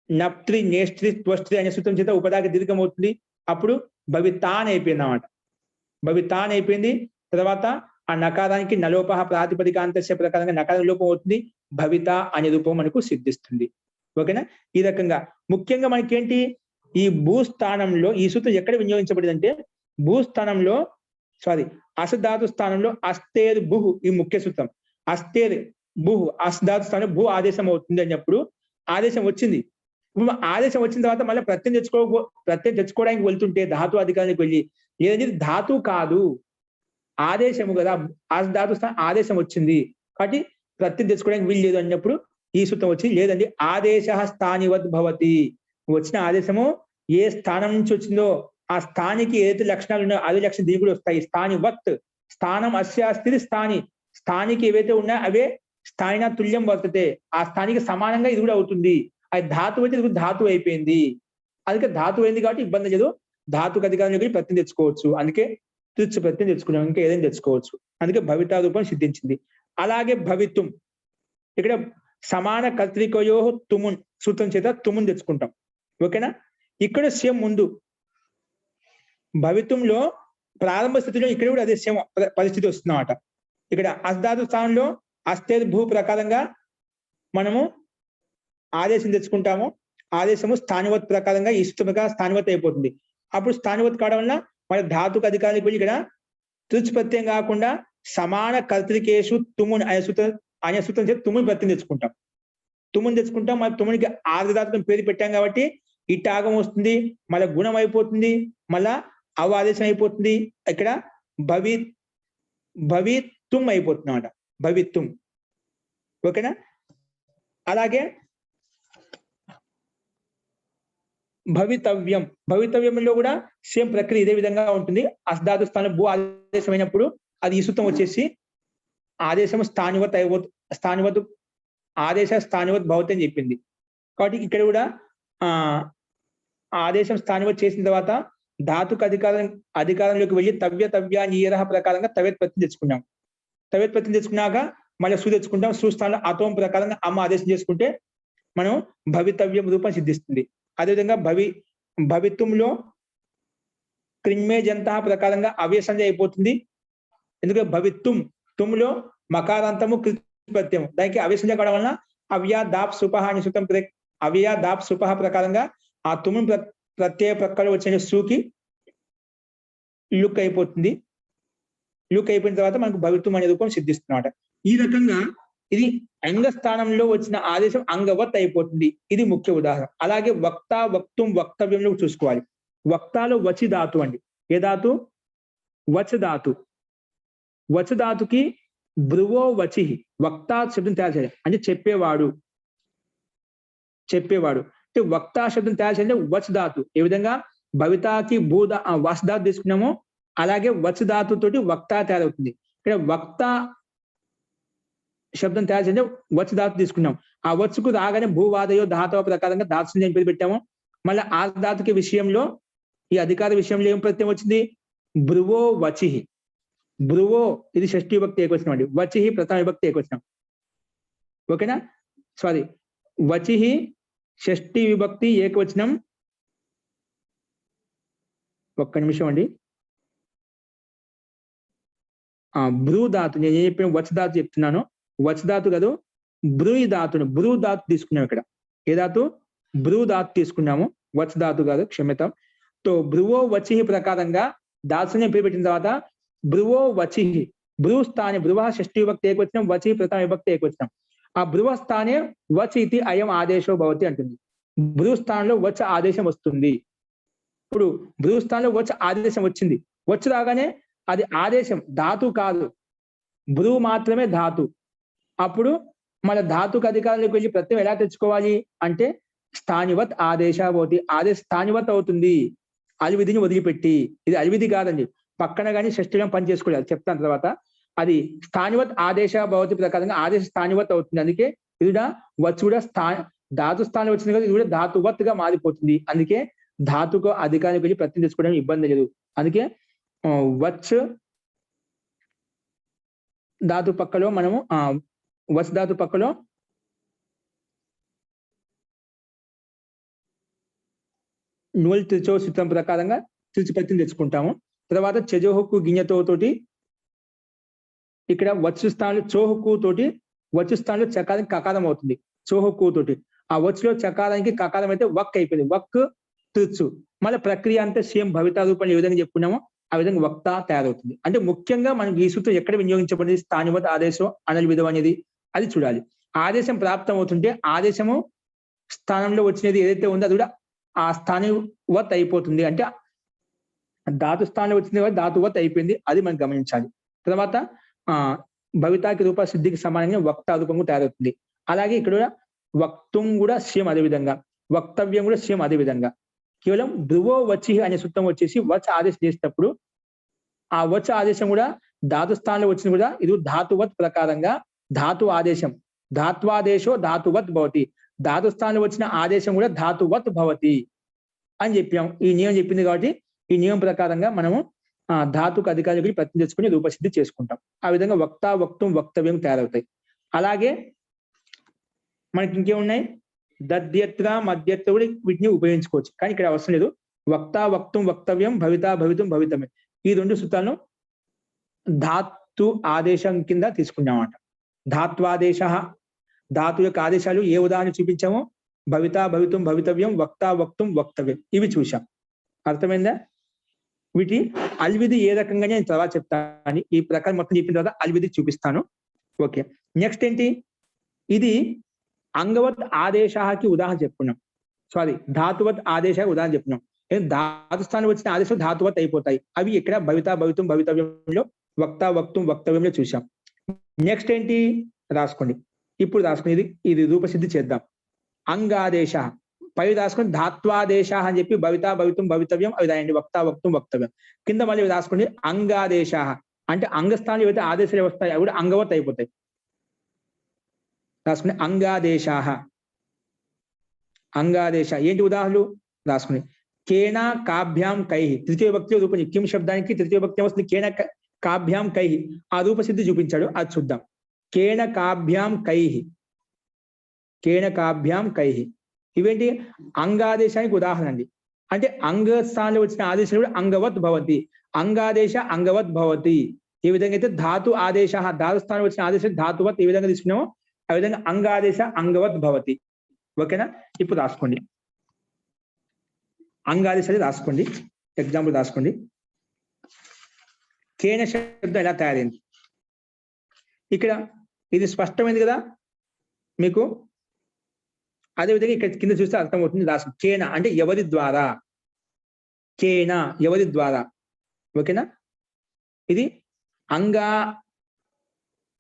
నప్త్రి నేస్త్రి త్వస్త్రి అనే సూత్రం చేత ఉపదాకి దీర్ఘం అవుతుంది. అప్పుడు భవితాన్ అయిపోయింది అన్నమాట. భవితాన్ అయిపోయింది. తర్వాత ఆ నకారానికి నలోపహ ప్రాతిపదికాంతస్య ప్రకారంగా నకారం లోపం అవుతుంది. భవిత అనే రూపం మనకు సిద్ధిస్తుంది. ఓకేనా? ఈ రకంగా ముఖ్యంగా మనకేంటి ఈ భూస్థానంలో ఈ సూత్రం ఎక్కడ వినియోగించబడింది అంటే భూస్థానంలో అసధాతు స్థానంలో అస్తేర్ భూ ఈ ముఖ్య సూత్రం. అస్తేర్ భూ అసధాతు స్థానం భూ ఆదేశం అవుతుంది అన్నప్పుడు ఆదేశం వచ్చింది. ఆదేశం వచ్చిన తర్వాత మళ్ళీ ప్రత్యయం తెచ్చుకోవడానికి వెళ్తుంటే ధాతు అధికారానికి వెళ్ళి ఏదైతే ధాతు కాదు ఆదేశము కదా, అసధాతు స్థానం ఆదేశం వచ్చింది కాబట్టి ప్రత్యయం తెచ్చుకోవడానికి వీలు లేదు అన్నప్పుడు ఈ సూత్రం వచ్చి లేదండి ఆదేశ స్థానివద్ భవతి. వచ్చిన ఆదేశము ఏ స్థానం నుంచి వచ్చిందో ఆ స్థానికి ఏదైతే లక్షణాలు ఉన్నాయో అదే లక్షణం దీనికి కూడా వస్తాయి. స్థానివత్ స్థానం అస్యాస్తి స్థాని, స్థానికి ఏవైతే ఉన్నాయో అవే స్థాయినా తుల్యం వర్తతే, ఆ స్థానికి సమానంగా ఇది కూడా అవుతుంది అది ధాతువు అయితే ఇది ధాతువు అయిపోయింది. అందుకే ధాతువు అయింది కాబట్టి ఇబ్బంది లేదు. ధాతుకు అధికారంలోకి ప్రత్యయం తెచ్చుకోవచ్చు. అందుకే తృచ్ ప్రత్యయం తెచ్చుకున్నాం. ఇంకా ఏదైనా తెచ్చుకోవచ్చు. అందుకే భవితా రూపం సిద్ధించింది. అలాగే భవిత్వం, ఇక్కడ సమాన కర్తృకయో తుమున్ సూత్రం చేత తుమున్ తెచ్చుకుంటాం. ఓకేనా? ఇక్కడ సేమ్ ముందు భవిత్వంలో ప్రారంభ స్థితిలో ఇక్కడ కూడా అదే సేమ్ పరిస్థితి వస్తుందన్నమాట. ఇక్కడ అస్ధాతు స్థానంలో అస్థేర్ భూ ప్రకారంగా మనము ఆదేశం తెచ్చుకుంటాము. ఆదేశము స్థానివత్ ప్రకారంగా ఇష్టముగా స్థానివత్ అయిపోతుంది. అప్పుడు స్థానివత్ కావడం వల్ల మన ధాతుకు అధికారానికి పోయి ఇక్కడ తృచ్ ప్రత్యయం కాకుండా సమాన కర్తృకేషు తుమున్ అనే సూత్రం చేసి తుముని ప్రత్యయం తెచ్చుకుంటాం. తుముని తెచ్చుకుంటాం. మరి తుమునికి ఆర్ధధాతుకం పేరు పెట్టాం కాబట్టి ఇట్టాగం వస్తుంది, మళ్ళా గుణం అయిపోతుంది, మళ్ళా అవాదేశం అయిపోతుంది. ఇక్కడ భవిత్వం అయిపోతుంది అన్నమాట. భవిత్వం. ఓకేనా? అలాగే భవితవ్యం, భవితవ్యంలో కూడా సేమ్ ప్రక్రియ ఇదే విధంగా ఉంటుంది. అస్ధాతు స్థానం భూ ఆదేశం అయినప్పుడు అది ఈ సూత్రం వచ్చేసి ఆదేశం స్థానివత్ ఆదేశ స్థానివత్ భవతి అని చెప్పింది. కాబట్టి ఇక్కడ కూడా ఆదేశం స్థానివత్ చేసిన తర్వాత ధాతుకు అధికారంలోకి వెళ్ళి తవ్య ప్రకారంగా తవ్యత్ ప్రత్యయం తెచ్చుకున్నాం. తవ్యత్ ప్రత్యయం తెచ్చుకున్నాక మళ్ళీ సు తెచ్చుకుంటాం. సుస్థానంలో అతోం ప్రకారంగా అమ్మ ఆదేశం చేసుకుంటే మనం భవితవ్యం రూపం సిద్ధిస్తుంది. అదేవిధంగా భవిత్వంలో క్రిమ్మే జంతా ప్రకారంగా అవ్యసంజ అయిపోతుంది. ఎందుకంటే భవిత్వం తుమ్లో మకారాంతము ప్రత్యయం, దానికి అవ్యసంజ కావడం వలన అవ్యా దాప్ సుపహ అని సూత్రం అవ్యా దాప్ సుపహ ప్రకారంగా ఆ తుమ్ము ప్రత్యయ ప్రక్కలో వచ్చిన సూకి లుక్ అయిపోతుంది. లుక్ అయిపోయిన తర్వాత మనకు భవిత్వం అనే రూపం సిద్ధిస్తున్నమాట. ఈ రకంగా ఇది అంగస్థానంలో వచ్చిన ఆదేశం అంగవత్ అయిపోతుంది. ఇది ముఖ్య ఉదాహరణ. అలాగే వక్త, వక్తుం, వక్తవ్యంలో చూసుకోవాలి. వక్తాలో వచి ధాతు అండి. ఏ ధాతు? వచ ధాతు. వచ ధాతుకి భ్రువో వచి వక్తా శబ్దం తయారు చేయాలి అంటే చెప్పేవాడు. అంటే వక్తా శబ్దం తయారు చేయాలంటే వచ ధాతు. ఏ విధంగా భవితాకి వస్ ధాతు తీసుకున్నామో అలాగే వచ ధాతు తోటి వక్తా తయారవుతుంది. ఇక్కడ వక్తా శబ్దం తయారు చేయాలంటే వచ ధాతు తీసుకున్నాం. ఆ వత్సుకు రాగానే భూవాదయో ధాతవ ప్రకారంగా ధాతు పేరు పెట్టాము. మళ్ళీ ఆ ధాతుకి విషయంలో ఈ అధికార విషయంలో ఏం ప్రత్యయం వచ్చింది? భ్రువో వచి. భ్రువో ఇది షష్ఠీ విభక్తి ఏకవచనం అండి. వచి ప్రథమ విభక్తి ఏకవచనం. ఓకేనా? సారీ, వచి షష్ఠీ విభక్తి ఏకవచనం. ఒక్క నిమిషం అండి. భ్రూ ధాతు, నేను ఏం చెప్పిన వచ ధాతు చెప్తున్నాను. వచ ధాతు కాదు, బ్రూయి ధాతుని భ్రూ ధాతు తీసుకున్నాము. ఇక్కడ ఏ ధాతు? భ్రూ ధాతు తీసుకున్నాము, వచ ధాతు కాదు, క్షమ్యతం. తో భ్రువో వచి ప్రకారంగా ధాతుని పేరు పెట్టిన తర్వాత భ్రువో వచి, భ్రూ స్థానే భ్రువ షష్ఠీ విభక్తి ఏకవచనం, వచి ప్రథమ విభక్తి ఏకవచనం. ఆ భ్రువ స్థానే వచ్ ఇది అయం ఆదేశో భవతి అంటుంది. భ్రూ స్థానంలో వచ్ ఆదేశం వస్తుంది. ఇప్పుడు భ్రూ స్థానంలో వచ్ ఆదేశం వచ్చింది. వచ్చి రాగానే అది ఆదేశం, ధాతు కాదు, భ్రూ మాత్రమే ధాతు. అప్పుడు మన ధాతుకు అధికారంలోకి వెళ్ళి ప్రత్యయం ఎలా తెచ్చుకోవాలి అంటే స్థానివత్ ఆదేశభవతి. ఆదేశ స్థానివత్ అవుతుంది, అలివిధిని వదిలిపెట్టి. ఇది అలివిధి కాదండి, పక్కన కానీ షష్ఠిలో పని చేసుకోవాలి, చెప్తాను తర్వాత. అది స్థానివత్ ఆదేశభవతి ప్రకారంగా ఆదేశ స్థానివత్ అవుతుంది. అందుకే ఇది వచ్ కూడా ధాతు స్థానం వచ్చింది కదా, ఇది కూడా ధాతువత్ గా మారిపోతుంది. అందుకే ధాతుకు అధికారానికి వెళ్ళి ప్రత్యయం తెచ్చుకోవడానికి ఇబ్బంది లేదు. అందుకే వచ్ ధాతు పక్కలో మనము వచ్ ధాతు పక్కలో నూల్ త్రిచో సూత్రం ప్రకారంగా త్రిచి ప్రత్యయం తెచ్చుకుంటాము. తర్వాత చెజోహుకు గిన్నెతో తోటి ఇక్కడ వచ్చు స్థానంలో చోహుకు తోటి వచ్చు స్థానంలో చకారం కకారం అవుతుంది. చోహుకు తోటి ఆ వచ్చులో చకారానికి కకారం అయితే వక్ అయిపోయింది. వక్ త్రిచు. మళ్ళీ ప్రక్రియ అంతా సేమ్ భవితా రూపంలో ఏ విధంగా చెప్పుకున్నామో ఆ విధంగా వక్త తయారవుతుంది. అంటే ముఖ్యంగా మనకి ఈ సూత్రం ఎక్కడ వినియోగించబడింది? స్థానివత్ ఆదేశం అనల్ విధం అనేది అది చూడాలి. ఆదేశం ప్రాప్తం అవుతుంటే ఆదేశము స్థానంలో వచ్చినది ఏదైతే ఉందో అది కూడా ఆ స్థానివత్ అయిపోతుంది. అంటే ధాతు స్థానంలో వచ్చింది కాబట్టి ధాతువత్ అయిపోయింది, అది మనం గమనించాలి. తర్వాత భవితాకి రూప సిద్ధికి సమానంగా వక్త రూపంగా తయారవుతుంది. అలాగే ఇక్కడ వక్తం కూడా సేమ్ అదే విధంగా, వక్తవ్యం కూడా సేమ్ అదే విధంగా. కేవలం ధ్రువో వచి అనే సూత్రం వచ్చేసి వచ్ ఆదేశం చేసేటప్పుడు ఆ వచ్ ఆదేశం కూడా ధాతు స్థానంలో వచ్చింది కూడా ఇది ధాతువత్ ప్రకారంగా ధాతు ఆదేశం, ధాత్వాదేశో ధాతువత్ భవతి. ధాతు స్థానంలో వచ్చిన ఆదేశం కూడా ధాతువత్ భవతి అని చెప్పాం. ఈ నియమం చెప్పింది కాబట్టి ఈ నియమం ప్రకారంగా మనము ధాతుకు అధికారి గురించి ప్రయత్నం చేసుకుని రూపసిద్ధి చేసుకుంటాం. ఆ విధంగా వక్త, వక్తం, వక్తవ్యం తయారవుతాయి. అలాగే మనకి ఇంకేమున్నాయి, దద్యత్ర, మధ్యత్ర కూడా వీటిని ఉపయోగించుకోవచ్చు. కానీ ఇక్కడ అవసరం లేదు. వక్త, వక్తం, వక్తవ్యం, భవిత, భవితం, భవితవ్యం ఈ రెండు సూత్రాలను ధాతు ఆదేశం కింద తీసుకున్నామన్నమాట. ధాత్వాదేశ, ధాతు యొక్క ఆదేశాలు ఏ ఉదాహరణ చూపించామో భవిత, భవితం, భవితవ్యం, వక్త, వక్తం, వక్తవ్యం ఇవి చూసాం. అర్థమైందా? వీటి అల్విధి ఏ రకంగా నేను తర్వాత చెప్తాను. ఈ ప్రకారం మొత్తం చెప్పిన తర్వాత అల్విధి చూపిస్తాను. ఓకే, నెక్స్ట్ ఏంటి, ఇది అంగవత్ ఆదేశాకి ఉదాహరణ చెప్పుకున్నాం. సారీ, ధాతువత్ ఆదేశ ఉదాహరణ చెప్పుకున్నాం. ధాతు స్థానం వచ్చిన ఆదేశాలు ధాతువత్ అయిపోతాయి. అవి ఇక్కడ భవిత, భవితం, భవితవ్యంలో, వక్త, వక్తం, వక్తవ్యంలో చూసాం. నెక్స్ట్ ఏంటి రాసుకోండి. ఇప్పుడు రాసుకుని ఇది రూపసిద్ధి చేద్దాం. అంగాదేశ పై రాసుకుని ధాత్వాదేశ అని చెప్పి భవిత, భవితం, భవితవ్యం అవి రాయండి. వక్త, వక్తం, వక్తవ్యం కింద మళ్ళీ రాసుకోండి. అంగాదేశ అంటే అంగస్థానం ఏవైతే ఆదేశాలు వస్తాయి అవి కూడా అంగవత్ అయిపోతాయి. రాసుకుని అంగాదేశ. అంగాదేశ ఏంటి ఉదాహరణలు రాసుకుని. కేన కాభ్యాం కై తృతీయ భక్తి రూపం. కిం శబ్దానికి తృతీయ భక్తి వస్తుంది. కేన కాభ్యాం కై ఆ రూపసిద్ధి చూపించాడు, అది చూద్దాం. కేన కాభ్యాం కై, కేన కాభ్యాం కై ఇవేంటి అంగాదేశానికి ఉదాహరణ అండి. అంటే అంగస్థానంలో వచ్చిన ఆదేశాలు కూడా అంగవత్ భవతి. అంగాదేశ అంగవత్ భవతి. ఏ విధంగా అయితే ధాతు ఆదేశ ధాతు స్థానంలో వచ్చిన ఆదేశాలు ధాతువత్ ఏ విధంగా తీసుకున్నామో ఆ విధంగా అంగాదేశ అంగవత్ భవతి. ఓకేనా? ఇప్పుడు రాసుకోండి అంగాదేశాలు రాసుకోండి. ఎగ్జాంపుల్ రాసుకోండి. కేన శబ్దం ఎలా తయారైంది ఇక్కడ ఇది స్పష్టమైంది కదా మీకు. అదేవిధంగా ఇక్కడ కింద చూస్తే అర్థమవుతుంది. రాసు కేన అంటే ఎవరి ద్వారా, కేన ఎవరి ద్వారా. ఓకేనా? ఇది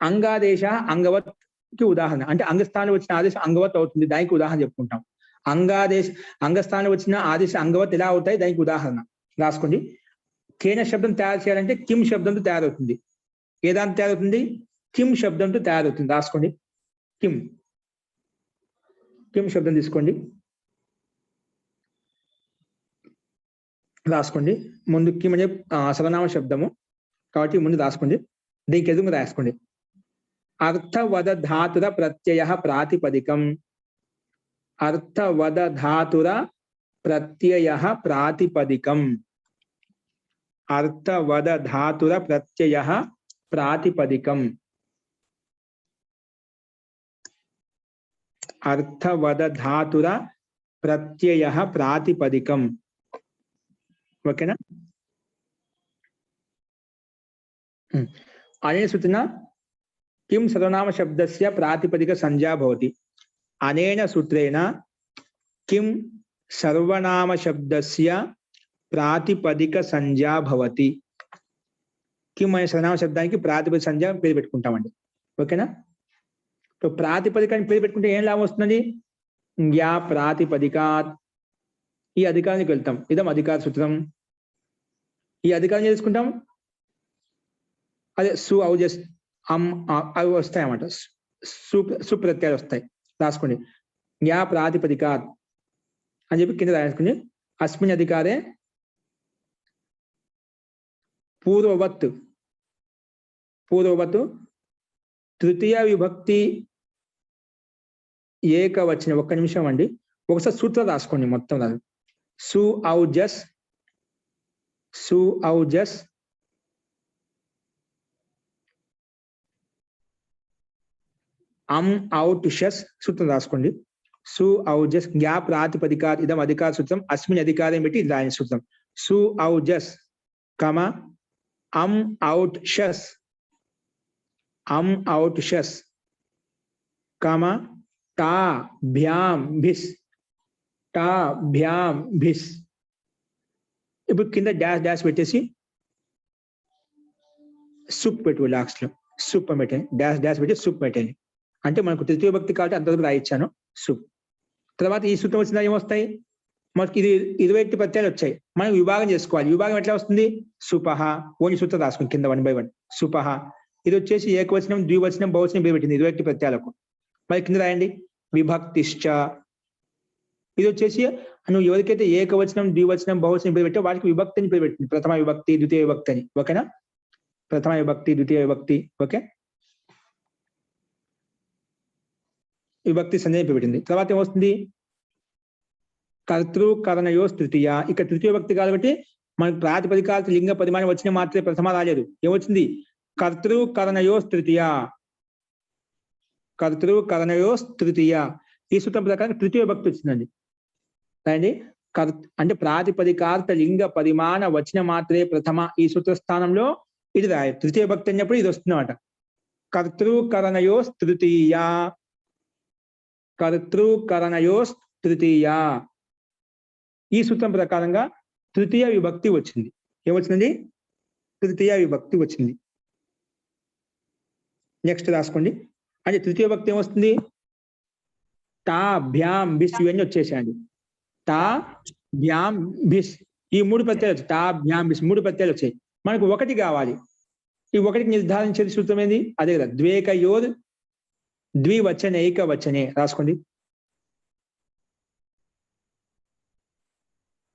అంగాదేశ అంగవత్ కి ఉదాహరణ. అంటే అంగస్థానం వచ్చిన ఆదేశం అంగవత్ అవుతుంది, దానికి ఉదాహరణ చెప్పుకుంటాం. అంగస్థానం వచ్చిన ఆదేశం అంగవత్ ఎలా అవుతాయి దానికి ఉదాహరణ రాసుకోండి. కేన శబ్దం తయారు చేయాలంటే కిం శబ్దంతో తయారవుతుంది. ఏ దాంతో తయారవుతుంది? కిం శబ్దంతో తయారవుతుంది. రాసుకోండి. కిం, కిం శబ్దం తీసుకోండి, రాసుకోండి. ముందు కిం అనే సర్వనామ శబ్దము కాబట్టి ముందు రాసుకోండి. దీనికి ఎదురు రాసుకోండి. అర్థవద ధాతుర ప్రత్యయ ప్రాతిపదికం. అర్థవద ధాతుర ప్రత్యయ ప్రాతిపదికం. అర్థవద ధాతుర ప్రత్యయ ప్రాతిపదికం. అర్థవద ధాతుర ప్రత్యయ ప్రాతిపదికం. ఓకేనా? అనేన సూత్రేణ కిం సర్వనామ శబ్దస్య ప్రాతిపదిక సంజ్ఞా భవతి. అనేన సూత్రేణ కిం సర్వనామ శబ్దస్య ప్రాతిపదిక సంజ్ఞా భవతి. కిం అనే సర్వనామ శబ్దానికి ప్రాతిపదిక సంజ్ఞ పేరు పెట్టుకుంటామండి. ఓకేనా? ప్రాతిపదికాన్ని పేరు పెట్టుకుంటే ఏం లాభం వస్తుందండి? యా ప్రాతిపదికాత్, ఈ అధికారానికి వెళ్తాం. ఇదం అధికార సూత్రం. ఈ అధికారం చేసుకుంటాం. అదే సు ఔజస్ అవి వస్తాయి అన్నమాట. సుప్రత్యయాలు వస్తాయి. రాసుకోండి. యా ప్రాతిపదికాత్ అని చెప్పి కింద రాసుకుని అస్మిన్ అధికారే పూర్వవత్ తృతీయ విభక్తి ఏకవచనం. ఒక్క నిమిషం అండి, ఒకసారి సూత్రం రాసుకోండి మొత్తం రాదు. సు ఔజస్ ఔట్ షస్ సూత్రం రాసుకోండి. సు ఔజస్ జ్ఞా ప్రాతిపదికాత్ ఇదం అధికార సూత్రం. అస్మిన్ అధికారం పెట్టి రాయని సూత్రం. సు ఔజస్ కమ ఔట్ షస్ కమ టా భ్యాం భిస్. ఇప్పుడు కింద డాష్ పెట్టేసి సుప్ పెట్టు. లాస్ట్ లో సుప్ పెట్టండి. డాష్ పెట్టి సుప్ పెట్టండి. అంటే మనకు తృతీయ భక్తి కాబట్టి అంతవరకు రాయించాను సుప్. తర్వాత ఈ సూత్రం వచ్చిన ఏమొస్తాయి మనకి? ఇది 21 ప్రత్యయాలు వచ్చాయి. మనం విభాగం చేసుకోవాలి. విభాగం ఎట్లా వస్తుంది? సుపహ. ఓని సూత్రం రాసుకుని కింద 1 by 1 సుపహ. ఇది వచ్చేసి ఏకవచనం, ద్వివచనం, బహువచనం పేరు పెట్టింది 21 ప్రత్యయాలకు. మరి కింద రాయండి విభక్తిశ్చ. ఇది వచ్చేసి నువ్వు ఎవరికైతే ఏకవచనం, ద్వివచనం, బహువచనం పేరు పెట్టో వాటికి విభక్తి అని పేరు పెట్టింది. ప్రథమ విభక్తి, ద్వితీయ విభక్తి అని. ఓకేనా? ప్రథమ విభక్తి, ద్వితీయ విభక్తి. ఓకే, విభక్తి సంజ్ఞ పేరు పెట్టింది. తర్వాత ఏమొస్తుంది? కర్తృకరణయో తృతీయ. ఇక్కడ తృతీయ విభక్తి కాబట్టి మనకు ప్రాతిపదికార్థ లింగ పరిమాణం వచ్చిన మాత్రమే ప్రథమ రాలేదు. ఏమొచ్చింది? కర్తృకరణయో తృతీయ. కర్తృకరణయో తృతీయ. ఈ సూత్రం ప్రకారం తృతీయ విభక్తి వచ్చిందండి. అండి అంటే ప్రాతిపదికార్థ లింగ పరిమాణ వచ్చిన మాత్రే ప్రథమ. ఈ సూత్ర స్థానంలో ఇది రాయాలి. తృతీయ విభక్తి అన్నప్పుడు ఇది వస్తుందన్నమాట. కర్తృకరణయో తృతీయ. కర్తృకరణయో తృతీయ. ఈ సూత్రం ప్రకారంగా తృతీయ విభక్తి వచ్చింది. ఏమొచ్చిందండి? తృతీయ విభక్తి వచ్చింది. నెక్స్ట్ రాసుకోండి. అంటే తృతీయ విభక్తి ఏమొస్తుంది? టా, భ్యాం, బిస్ ఇవన్నీ వచ్చేసాయండి. టా, భ్యాం, బిస్ ఈ 3 ప్రత్యయాలు వచ్చాయి. టా, భ్యాం, బిస్ 3 ప్రత్యయాలు వచ్చాయి. మనకు ఒకటి కావాలి. ఈ ఒకటికి నిర్ధారించేది సూత్రం ఏంది? అదే కదా, ద్వేకయోర్ ద్వివచనైక వచనే. రాసుకోండి.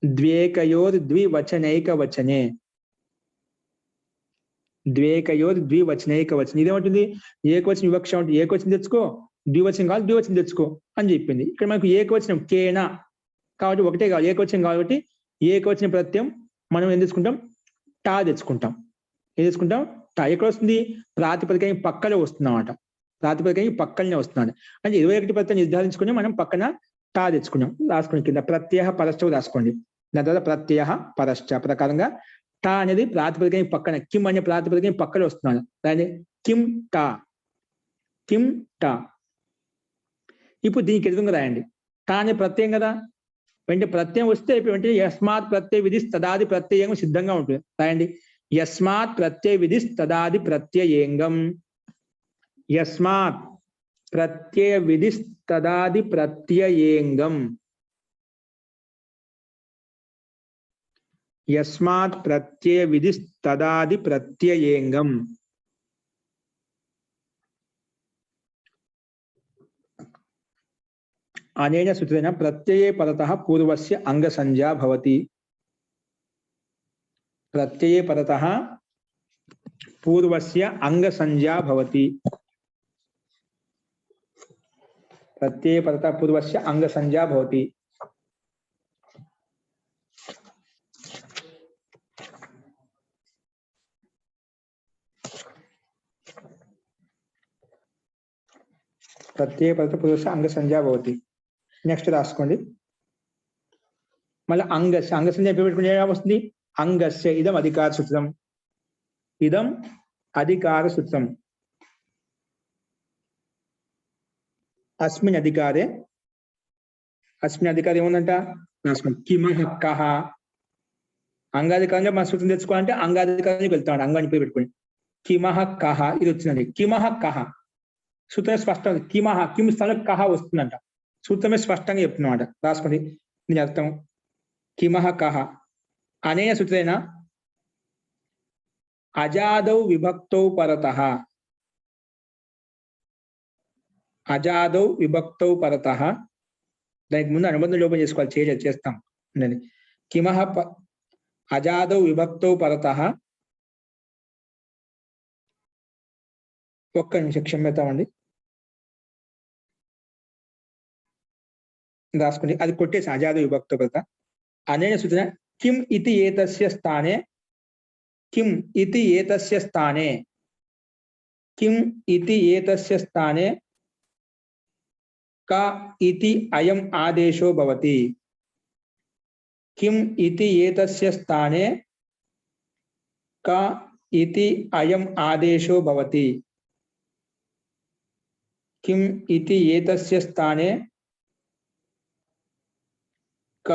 ద్వేకయోర్ ద్వివచనైక వచనే. ద్వేకయోర్ ద్వివచనైక వచనం. ఇదేమంటుంది? ఏకవచనం వివక్ష ఉంటుంది. ఏకవచనం తెచ్చుకో, ద్వివచనం కావాలి, ద్వివచనం తెచ్చుకో అని చెప్పింది. ఇక్కడ మనకు ఏకవచనం కేనా కాబట్టి ఒకటే కావాలి. ఏకవచనం కాబట్టి ఏకవచన ప్రత్యయం మనం ఏం తెచ్చుకుంటాం? టా తెచ్చుకుంటాం. ఏం తెచ్చుకుంటాం? టా. ఎక్కడ వస్తుంది? ప్రాతిపదిక పక్కనే వస్తుందన్నమాట. ప్రాతిపదిక పక్కనే వస్తున్నాడు. అంటే 21 ప్రత్యయం నిర్ధారించుకుని మనం పక్కన టా తెచ్చుకున్నాం. రాసుకోండి. కింద ప్రత్యయ పరశ్చ రాసుకోండి. దాని తర్వాత ప్రత్యయ పరశ్చ ప్రకారంగా టా అనేది ప్రాతిపదిక పక్కన, కిమ్ అనే ప్రాతిపదిక పక్కనే వస్తున్నాడు. దాన్ని కిమ్ టా, కిమ్ టా. ఇప్పుడు దీనికి ఎదురుగా రాయండి. టా అనే ప్రత్యయం కదా, వెంటనే ప్రత్యయం వస్తే వెంటనే యస్మాత్ ప్రత్యయ విధి తదాది ప్రత్యయం సిద్ధంగా ఉంటుంది. రాయండి. యస్మాత్ ప్రత్యయ విధి తదాది ప్రత్యయేంగం. యస్మాత్ ప్రత్యయ విధి తదాది ప్రత్యయేంగం. యస్మాత్ ప్రత్యయ విధి తదాది ప్రత్యయేంగం. అనేన సూత్రేణ ప్రత్యయే పరతః పూర్వస్య అంగ సంజ్ఞా భవతి. ప్రత్యయే పరతః పూర్వస్య అంగ సంజ్ఞా భవతి. ప్రత్యయే పరతః పూర్వస్య అంగ సంజ్ఞా భవతి. ప్రత్యయ పరత పూర్వస్య అంగ సంజ్ఞా భవతి. నెక్స్ట్ రాసుకోండి. మళ్ళీ అంగస్య, అంగ సంజ్ఞ పెట్టుకుని ఏమొస్తుంది? అంగస్య ఇదం అధికార సూత్రం. ఇదం అధికార సూత్రం. అస్మిన్ అధికారే, అస్మిన్ అధికారం ఏముందంట? రాసుకోండి. కిమః కః. అంగాధికారంగా మన సూత్రం తెచ్చుకోవాలంటే అంగాధికారానికి వెళ్తాడు. అంగాన్ని పేరు పెట్టుకుని కిమః కః ఇది వచ్చిందండి. కిమః కః సూత్రమే స్పష్టంగా కిమః, కిమ్ స్థానంలో కః వస్తుందంట. సూత్రమే స్పష్టంగా చెప్తున్నమాట. రాసుకోండి దీని అర్థం. కిమః కః అనేన సూత్రేణ అజాదౌ విభక్తౌ పరతః. అజాదౌ విభక్తౌ పరతః. దానికి ముందు అనుబంధం లోపం చేసుకోవాలి. చేస్తాం. కిమః అజాదౌ విభక్తౌ పరతః. ఒక్క నిమిషం క్షమ్యతామండి. రాసుకోండి. అది కొట్టేసి అజాద విభక్త పరత. అనేన సూచన కిం ఇతి ఏతస్య స్థానే, కిం ఇతి ఏతస్య స్థానే, కిం ఇతి ఏతస్య స్థానే క ఇతి అయం ఆదేశో భవతి. కిం ఇతి ఏతస్య స్థానే క ఇతి అయం ఆదేశో భవతి. కిం ఇతి ఏతస్య స్థానే క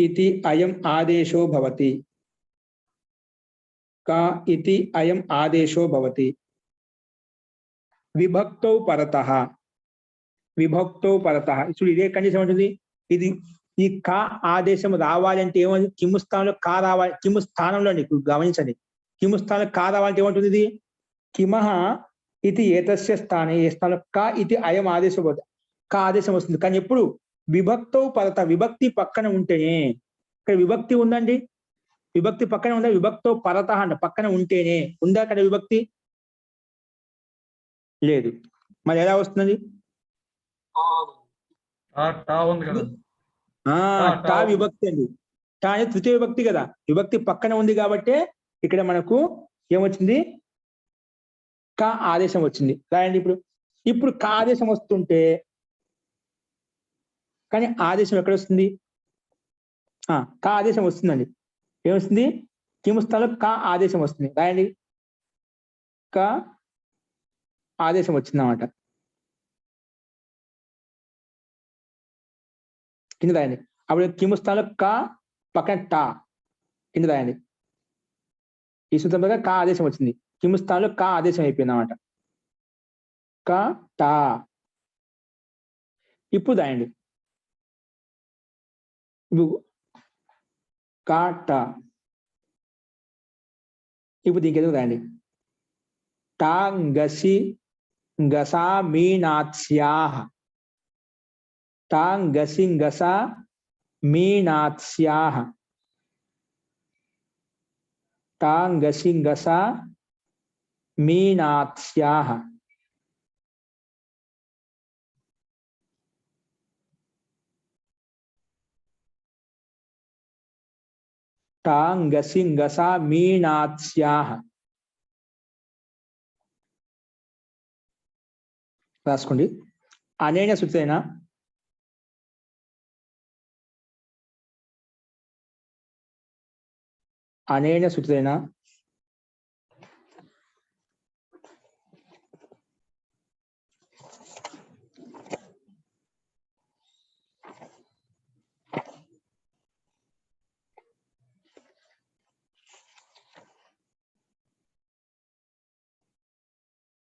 ఇతి అయం ఆదేశో భవతి. క ఇతి అయం ఆదేశో భవతి. విభక్తౌ పరతః. విభక్తౌ పరతః. ఇప్పుడు ఇదే కండిషన్ ఉంటుంది. ఇది ఈ క ఆదేశం రావాలంటే ఏమని? కిము స్థానంలో కా రావాలి. కిము స్థానంలో అండి, గమనించండి. కిము స్థానంలో కా రావాలంటే ఏమంటుంది? ఇది కిమః ఇది ఏతస్య స్థానే, ఏ స్థానంలో క ఇది అయం ఆదేశం భవతి. కా ఆదేశం వస్తుంది. కానీ ఎప్పుడు విభక్తో పరత, విభక్తి పక్కన ఉంటేనే. ఇక్కడ విభక్తి ఉందండి, విభక్తి పక్కన ఉందా, విభక్తో పరత అంట పక్కన ఉంటేనే. ఉందా అక్కడ విభక్తి? లేదు. మరి ఎలా వస్తుంది? టా ఉంది కదా. టా విభక్తి అండి. టా అనేది తృతీయ విభక్తి కదా, విభక్తి పక్కన ఉంది కాబట్టే ఇక్కడ మనకు ఏమొచ్చింది? కా ఆదేశం వచ్చింది. రాయండి ఇప్పుడు. ఇప్పుడు కా ఆదేశం వస్తుంటే, కానీ ఆదేశం ఎక్కడ వస్తుంది? కా ఆదేశం వస్తుందండి. ఏమొస్తుంది? కిము స్థలంలో కా ఆదేశం వస్తుంది. రాయండి. కా ఆదేశం వచ్చిందన్నమాట. కింద రాయండి. అప్పుడు కిము స్థలంలో కా పక్కన టా కింద రాయండి. ఈ సూత్రంగా కా ఆదేశం వచ్చింది, కిము స్థానంలో కా ఆదేశం అయిపోయింది అన్నమాట. కా టా. ఇప్పుడు రాయండి. కా టా. ఇప్పుడు దీనికి ఎదుగు రాయండి. టా గసి గసా మీనాత్స్యాహ. టా గసి గసా మీనాత్స్యాహ. టాంగసింగస మీనాత్స్యాహ. టాంగసింగస మీనాత్స్యాహ. రాసుకోండి. అనేన సూత్రేణ అనేన సూత్రేణ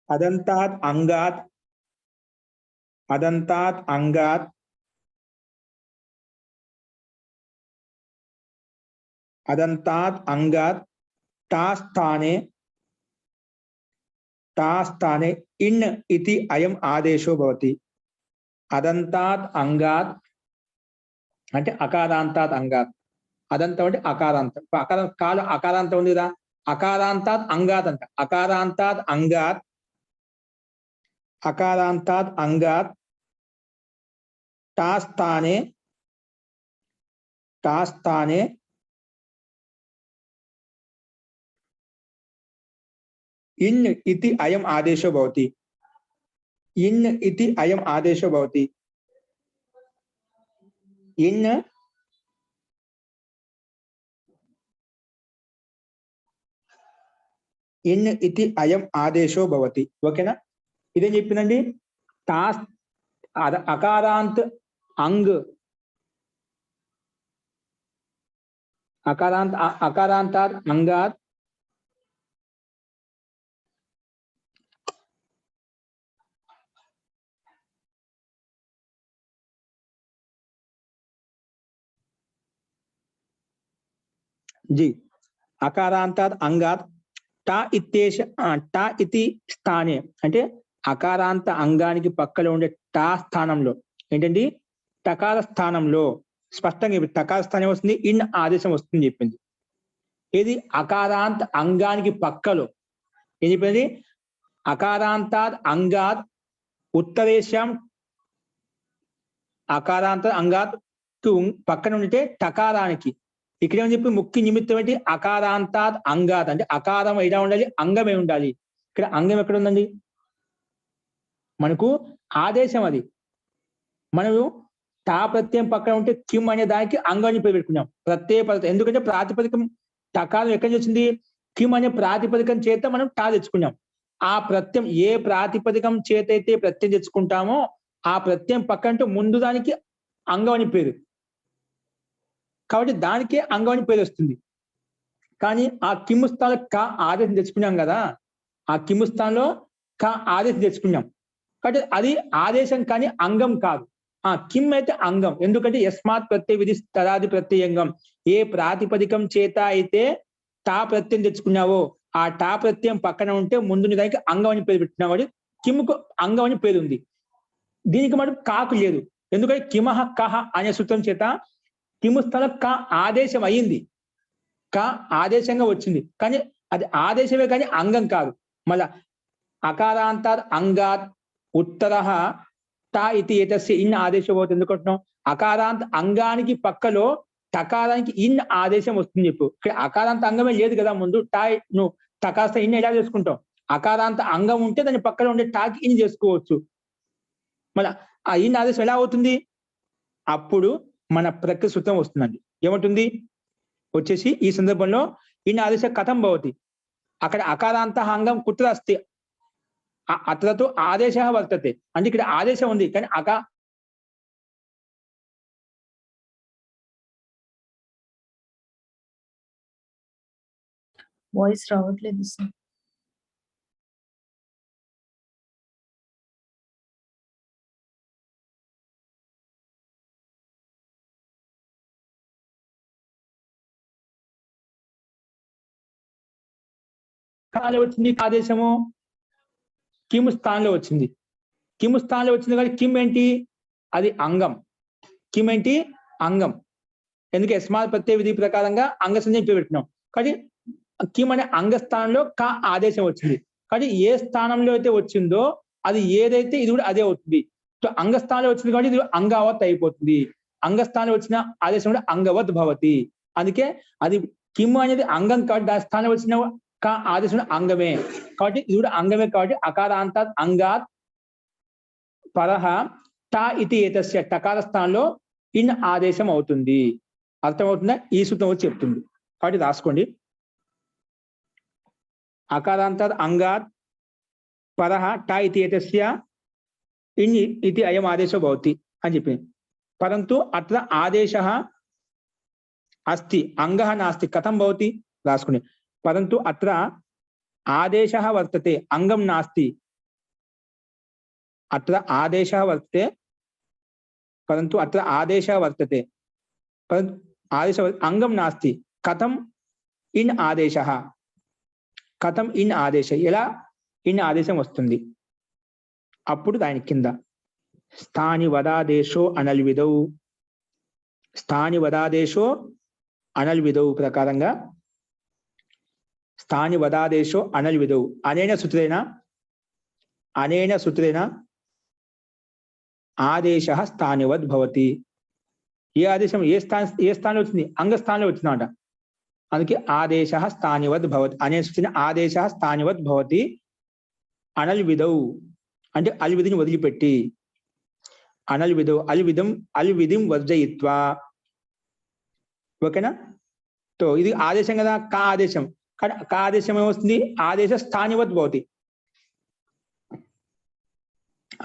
అదంతాత్ అంగాత్ అదంతాత్ అంగాత్ అదంతాత్ అంగాత్ టా స్థానే ఇన్ ఇతి అయం ఆదేశో భవతి. అదంతాత్ అంగాత్ అంటే అకారాంతాత్ అంగాత్. అదంతం అంటే అకారాంతం. కాలు అకారాంతం ఉంది కదా, అకారాంతాత్ అంగాత్ అంట. అకారాంతాత్ అంగాత్ టా స్థానే ఇన్ ఇతి అయం ఆదేశో భవతి. ఇన్ ఇతి అయం ఆదేశో భవతి. ఇన్ ఇతి అయం ఆదేశో భవతి. ఓకేనా? ఇదేం చెప్పిందండి? టా అకారాంత్ అంగ్ అకారాంతాత్ అంగాత్ जी అకారాంతాత్ అంగాత్ టా ఇతి స్థానే అంటే అకారాంత అంగానికి పక్కలో ఉండే టా స్థానంలో ఏంటండి? టకార స్థానంలో స్పష్టంగా టకార స్థానం వస్తుంది, ఇన్ ఆదేశం వస్తుంది చెప్పింది. ఇది అకారాంత అంగానికి పక్కలో ఏం చెప్పింది? అకారాంతాత్ అంగాత్ ఉత్తరేశం అకారాంత అంగాత్ పక్కన ఉంటే టకారానికి. ఇక్కడ ఏమని చెప్పి ముఖ్య నిమిత్తం ఏంటి? అకారాంతాత్ అంగాత్ అంటే అకారం ఎలా ఉండాలి, అంగమే ఉండాలి. ఇక్కడ అంగం ఎక్కడ ఉందండి? మనకు ఆదేశం అది. మనము టా ప్రత్యయం పక్కన ఉంటే కిమ్ అనే దానికి అంగాన్ని పేరు పెట్టుకున్నాం, ప్రత్యయ పదం. ఎందుకంటే ప్రాతిపదికం టకారం ఎక్కడి నుంచి వచ్చింది? కిమ్ అనే ప్రాతిపదికం చేత మనం టా తెచ్చుకున్నాం. ఆ ప్రత్యయం ఏ ప్రాతిపదికం చేత అయితే ప్రత్యయం తెచ్చుకుంటామో ఆ ప్రత్యయం పక్కన ముందు దానికి అంగం అని పేరు, కాబట్టి దానికే అంగం అని పేరు వస్తుంది. కానీ ఆ కిమ్ము స్థానంలో క ఆదేశం తెచ్చుకున్నాం కదా, ఆ కిమ్ము స్థానంలో క ఆదేశం తెచ్చుకున్నాం కాబట్టి అది ఆదేశం కానీ అంగం కాదు. కిమ్ అయితే అంగం, ఎందుకంటే యస్మాత్ ప్రత్యయ విధి తదాది ప్రత్యయంగం. ఏ ప్రాతిపదికం చేత అయితే టా ప్రత్యయం తెచ్చుకున్నావో ఆ టా ప్రత్యయం పక్కన ఉంటే ముందు దానికి అంగం అని పేరు పెట్టినా కాబట్టి కిమ్ముకు అంగం అని పేరు ఉంది. దీనికి మటుకు కాకు లేదు. ఎందుకంటే కిమహ కహ అనే సూత్రం చేత కిము స్థలం క ఆదేశం అయ్యింది, క ఆదేశంగా వచ్చింది, కానీ అది ఆదేశమే కానీ అంగం కాదు. మళ్ళా అకారాంతాత్ అంగాత్ ఉత్తర ట ఇది ఏతస్య ఇన్ ఆదేశం అవుతుంది. ఎందుకంటున్నాం అకారాంత అంగానికి పక్కలో టకారానికి ఇన్ ఆదేశం వస్తుంది చెప్పు. ఇక్కడ అకారాంత అంగమే లేదు కదా ముందు. టా నువ్వు టకాస్త ఇన్ ఎలా చేసుకుంటాం? అకారాంత అంగం ఉంటే దాని పక్కన ఉండే టాకి ఇన్ చేసుకోవచ్చు. మళ్ళీ ఆ ఇన్ ఆదేశం ఎలా అవుతుంది? అప్పుడు మన ప్రకృతి సూత్రం వస్తుందండి. ఏమంటుంది వచ్చేసి ఈ సందర్భంలో ఇన్ ఆదేశం కథం భవతి, అక్కడ అకారాంత అంగం కుట్ర అస్తి అతలతో ఆదేశ వర్తతే. అంటే ఇక్కడ ఆదేశం ఉంది కానీ వాయిస్ రావట్లేదు సార్. వచ్చింది ఆదేశము కిమ్ స్థానంలో వచ్చింది. కిమ్ స్థానంలో వచ్చింది కానీ కిమ్ ఏంటి? అది అంగం. కిమ్ ఏంటి? అంగం. ఎందుకంటే యస్మాత్ ప్రత్యయ విధి ప్రకారంగా అంగ సంజ్ఞ పెట్టినాం. కానీ కిమ్ అనే అంగ స్థానంలో క ఆదేశం వచ్చింది. కానీ ఏ స్థానంలో అయితే వచ్చిందో అది ఏదైతే ఇది కూడా అదే అవుతుంది. సో అంగస్థానంలో వచ్చింది కాబట్టి ఇది అంగావత్ అయిపోతుంది. అంగస్థానంలో వచ్చిన ఆదేశం కూడా అంగవత్ భవతి. అందుకే అది కిమ్ అనేది అంగం కాబట్టి దాని స్థానం వచ్చిన క ఆదేశం అంగమే కాబట్టి ఇది కూడా అంగమే కాబట్టి అకారాంతాత్ అంగాత్ పరహ ట ఇది ఏతస్య టకార స్థానంలో ఇన్ ఆదేశం అవుతుంది. అర్థమవుతుందా? ఈ సూత్రం వచ్చి చెప్తుంది కాబట్టి రాసుకోండి. అకారాంతాత్ అంగాత్ పరహ ట ఇది ఏతస్య ఇన్ ఇది అయం ఆదేశో భవతి అని చెప్పింది. పరంతు అత్ర ఆదేశः అస్తి అంగः నాస్తి కథం భవతి? రాసుకోండి. పరంతు అత్ర ఆదేశः వర్తతే అంగం నాస్తి. అత్ర ఆదేశः వర్తతే పరంతు అత్ర ఆదేశः వర్తతే పరంతు ఆదేశ అంగం నాస్తి. కథం ఇన్ ఆదేశः? కథం ఇన్ ఆదేశ ఎలా ఇన్ ఆదేశం వస్తుంది? అప్పుడు దాని కింద స్థాని వదాదేశో అనల్విదౌ, స్థాని వదాదేశో అనల్విదౌ ప్రకారంగా స్థాని వదాదేశో అనల్విదౌ అనేన సూత్రేణ ఆదేశ స్థానివద్ భవతి. ఏ ఆదేశం ఏ స్థానంలో వచ్చింది? అంగస్థానంలో వచ్చిందన్నమాట. అందుకే ఆదేశ స్థానివద్ భవతి అనే సూచన ఆదేశ స్థానివద్ భవతి. అనల్విదౌ అంటే అల్విధిని వదిలిపెట్టి, అనల్విదౌ అల్విధిం వర్జయిత్వా. ఓకేనా? సో ఇది ఆదేశం కదా, కా ఆదేశం. కానీ కా ఆదేశం ఏమొస్తుంది? ఆదేశ స్థానివద్ భవతి.